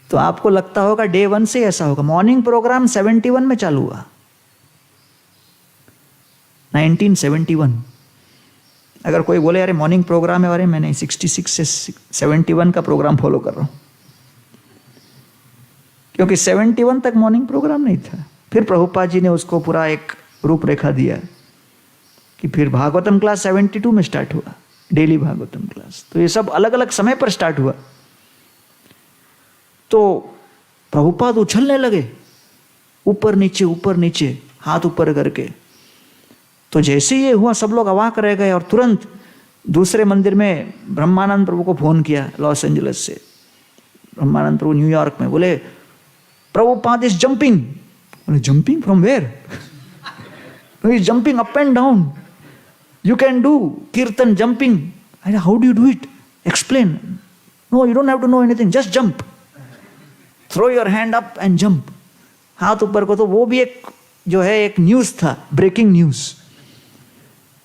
तो आपको लगता होगा डे 1 से ऐसा होगा। मॉर्निंग प्रोग्राम 71 में चालू हुआ, 1971। अगर कोई बोले अरे मॉर्निंग प्रोग्राम है, अरे मैंने 66 से 71 का प्रोग्राम फॉलो कर रहा हूं, क्योंकि 71 तक मॉर्निंग प्रोग्राम नहीं था। फिर प्रभुपाद जी ने उसको पूरा एक रूपरेखा दिया कि फिर भागवतम क्लास 72 में स्टार्ट हुआ, डेली भागवतम क्लास। तो ये सब अलग अलग समय पर स्टार्ट हुआ। तो प्रभुपाद उछलने लगे, ऊपर नीचे, हाथ ऊपर करके। तो जैसे ये हुआ सब लोग अवाक रह गए, और तुरंत दूसरे मंदिर में ब्रह्मानंद प्रभु को फोन किया लॉस एंजलिस से। ब्रह्मानंद प्रभु न्यूयॉर्क में, बोले प्रभुपाद इज जंपिंग। बोले jumping from where? He is jumping up and down, you can do kirtan jumping. How do you do it? Explain, no you don't have to know anything, just jump, throw your hand up and jump, हाथ ऊपर को। तो वो भी एक जो है एक न्यूज़ था, ब्रेकिंग न्यूज़।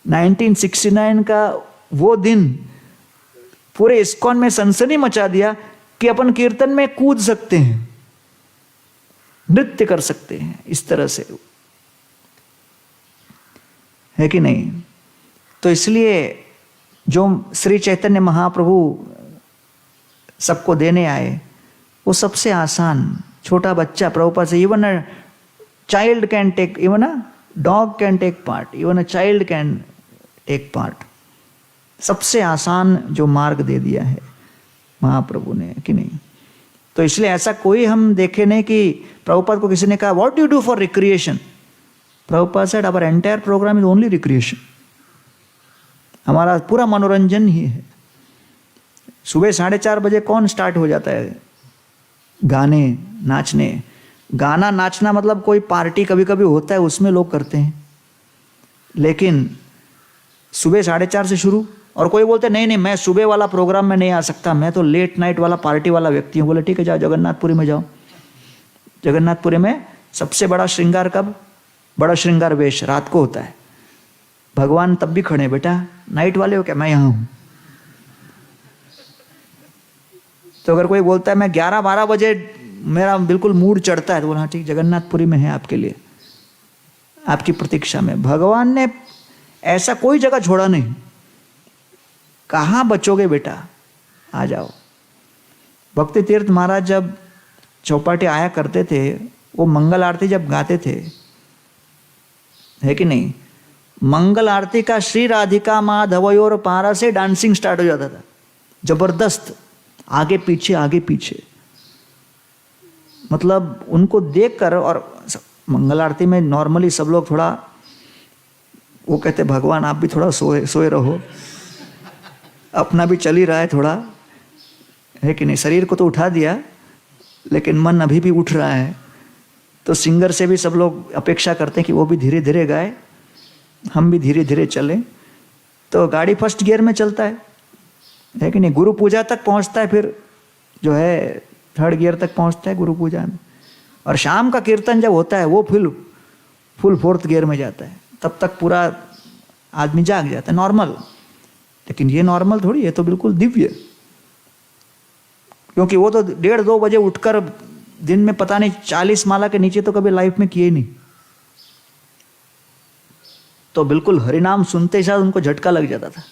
1969 का वो दिन पूरे इस्कॉन में सनसनी मचा दिया कि अपन कीर्तन में कूद सकते हैं, नृत्य कर सकते हैं इस तरह से, है कि नहीं। तो इसलिए जो श्री चैतन्य महाप्रभु सबको देने आए वो सबसे आसान, छोटा बच्चा प्रभुपाद से, even a child can take, even a dog can take part, even a child can take part. सबसे आसान जो मार्ग दे दिया है महाप्रभु ने, कि नहीं। तो इसलिए ऐसा कोई हम देखे नहीं कि प्रभुपाद को किसी ने कहा what do you do for recreation. Prabhupada said our entire programme is only recreation, हमारा पूरा मनोरंजन ही है। सुबह 4:30 बजे कौन स्टार्ट हो जाता है गाने नाचने। गाना नाचना मतलब कोई पार्टी कभी कभी होता है उसमें लोग करते हैं, लेकिन सुबह 4:30 से शुरू। और कोई बोलते नहीं नहीं मैं सुबह वाला प्रोग्राम में नहीं आ सकता, मैं तो लेट नाइट वाला पार्टी वाला व्यक्ति हूँ। बोले ठीक है जाओ जगन्नाथपुरी में जाओ। जगन्नाथपुरी में सबसे बड़ा श्रृंगार कब, बड़ा श्रृंगार वेश रात को होता है। भगवान तब भी खड़े, बेटा नाइट वाले हो क्या, मैं यहाँ हूँ। तो अगर कोई बोलता है मैं 11-12 बजे मेरा बिल्कुल मूड चढ़ता है, तो बोला हाँ ठीक, जगन्नाथपुरी में है आपके लिए, आपकी प्रतीक्षा में। भगवान ने ऐसा कोई जगह छोड़ा नहीं, कहाँ बचोगे बेटा, आ जाओ। भक्ति तीर्थ महाराज जब चौपाटी आया करते थे, वो मंगल आरती जब गाते थे, है कि नहीं, मंगल आरती का श्री राधिका माधवयोर पारा से डांसिंग स्टार्ट हो जाता था, जबरदस्त, आगे पीछे। मतलब उनको देखकर, और मंगल आरती में नॉर्मली सब लोग थोड़ा वो कहते भगवान आप भी थोड़ा सोए रहो, अपना भी चल ही रहा है थोड़ा, है कि नहीं। शरीर को तो उठा दिया लेकिन मन अभी भी उठ रहा है। तो सिंगर से भी सब लोग अपेक्षा करते हैं कि वो भी धीरे धीरे गाए, हम भी धीरे धीरे चलें। तो गाड़ी फर्स्ट गियर में चलता है कि नहीं। गुरु पूजा तक पहुंचता है, फिर जो है थर्ड गियर तक पहुंचता है गुरु पूजा में। और शाम का कीर्तन जब होता है वो फुल फोर्थ गियर में जाता है, तब तक पूरा आदमी जाग जाता है, नॉर्मल। लेकिन ये नॉर्मल थोड़ी है, तो बिल्कुल दिव्य, क्योंकि वो तो 1:30-2 बजे उठकर दिन में पता नहीं 40 माला के नीचे तो कभी लाइफ में किए ही नहीं। तो बिल्कुल हरिनाम सुनते ही साथ उनको झटका लग जाता था।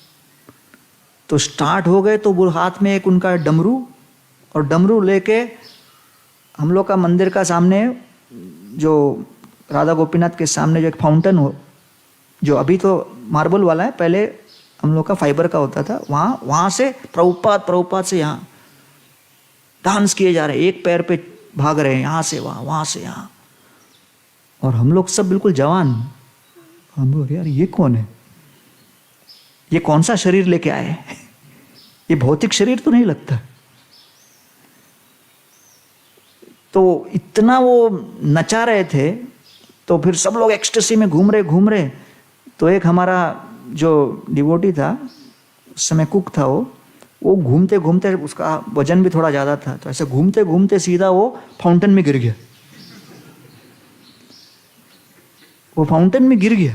तो स्टार्ट हो गए तो वो हाथ में एक उनका डमरू, और डमरू लेके हम लोग का मंदिर का सामने जो राधा गोपीनाथ के सामने जो एक फाउंटेन हो, जो अभी तो मार्बल वाला है, पहले हम लोग का फाइबर का होता था, वहाँ से प्रभुपाद से यहाँ डांस किए जा रहे हैं, एक पैर पे भाग रहे हैं, यहाँ से वहाँ से यहाँ। और हम लोग सब बिल्कुल जवान, हम लोग यार ये कौन है, ये कौन सा शरीर लेके आए, ये भौतिक शरीर तो नहीं लगता। तो इतना वो नचा रहे थे। तो फिर सब लोग एक्सटेसी में घूम रहे। तो एक हमारा जो डिवोटी था, उस समय कुक था, वो घूमते घूमते, उसका वजन भी थोड़ा ज़्यादा था, तो ऐसे घूमते घूमते सीधा वो फाउंटेन में गिर गया। वो फाउंटेन में गिर गया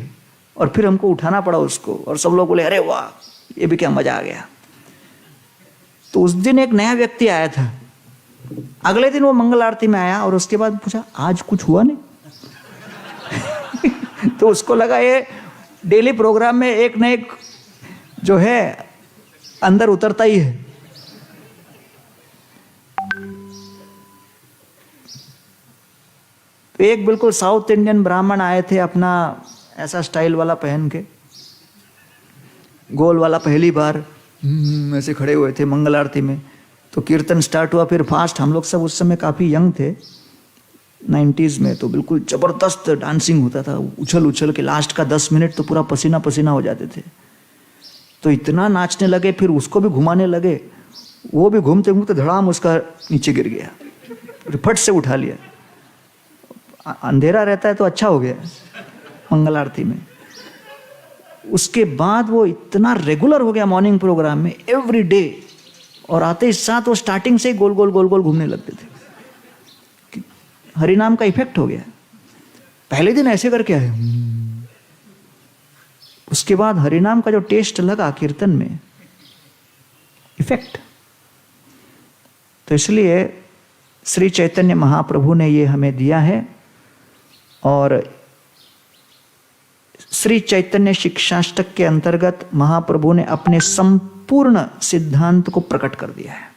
और फिर हमको उठाना पड़ा उसको, और सब लोग बोले अरे वाह ये भी क्या मजा आ गया। तो उस दिन एक नया व्यक्ति आया था, अगले दिन वो मंगल आरती में आया और उसके बाद पूछा आज कुछ हुआ नहीं। तो उसको लगा ये डेली प्रोग्राम में एक न एक जो है अंदर उतरता ही है। तो एक बिल्कुल साउथ इंडियन ब्राह्मण आए थे, अपना ऐसा स्टाइल वाला पहन के, गोल वाला, पहली बार ऐसे खड़े हुए थे मंगल आरती में। तो कीर्तन स्टार्ट हुआ, फिर फास्ट। हम लोग सब उस समय काफ़ी यंग थे, 90s में, तो बिल्कुल ज़बरदस्त डांसिंग होता था, उछल के लास्ट का 10 मिनट तो पूरा पसीना पसीना हो जाते थे। तो इतना नाचने लगे, फिर उसको भी घुमाने लगे, वो भी घूमते घूमते धड़ाम उसका नीचे गिर गया, फिर फट से उठा लिया। अंधेरा रहता है तो अच्छा हो गया मंगल आरती में। उसके बाद वो इतना रेगुलर हो गया मॉर्निंग प्रोग्राम में, एवरी डे और आते ही साथ वो स्टार्टिंग से ही गोल गोल गोल गोल घूमने लगते थे। हरिनाम का इफेक्ट हो गया। पहले दिन ऐसे करके आए, उसके बाद हरिनाम का जो टेस्ट लगा कीर्तन में, इफेक्ट। तो इसलिए श्री चैतन्य महाप्रभु ने ये हमें दिया है। और श्री चैतन्य शिक्षाष्टक के अंतर्गत महाप्रभु ने अपने संपूर्ण सिद्धांत को प्रकट कर दिया है।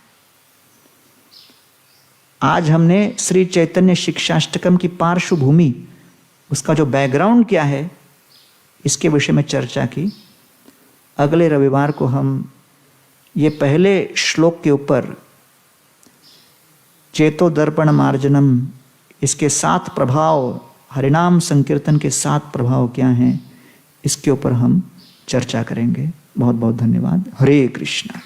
आज हमने श्री चैतन्य शिक्षाष्टकम की पार्श्वभूमि, उसका जो बैकग्राउंड क्या है, इसके विषय में चर्चा की। अगले रविवार को हम ये पहले श्लोक के ऊपर चेतो दर्पण मार्जनम, इसके 7 प्रभाव, हरिनाम संकीर्तन के 7 प्रभाव क्या हैं, इसके ऊपर हम चर्चा करेंगे। बहुत बहुत धन्यवाद। हरे कृष्णा।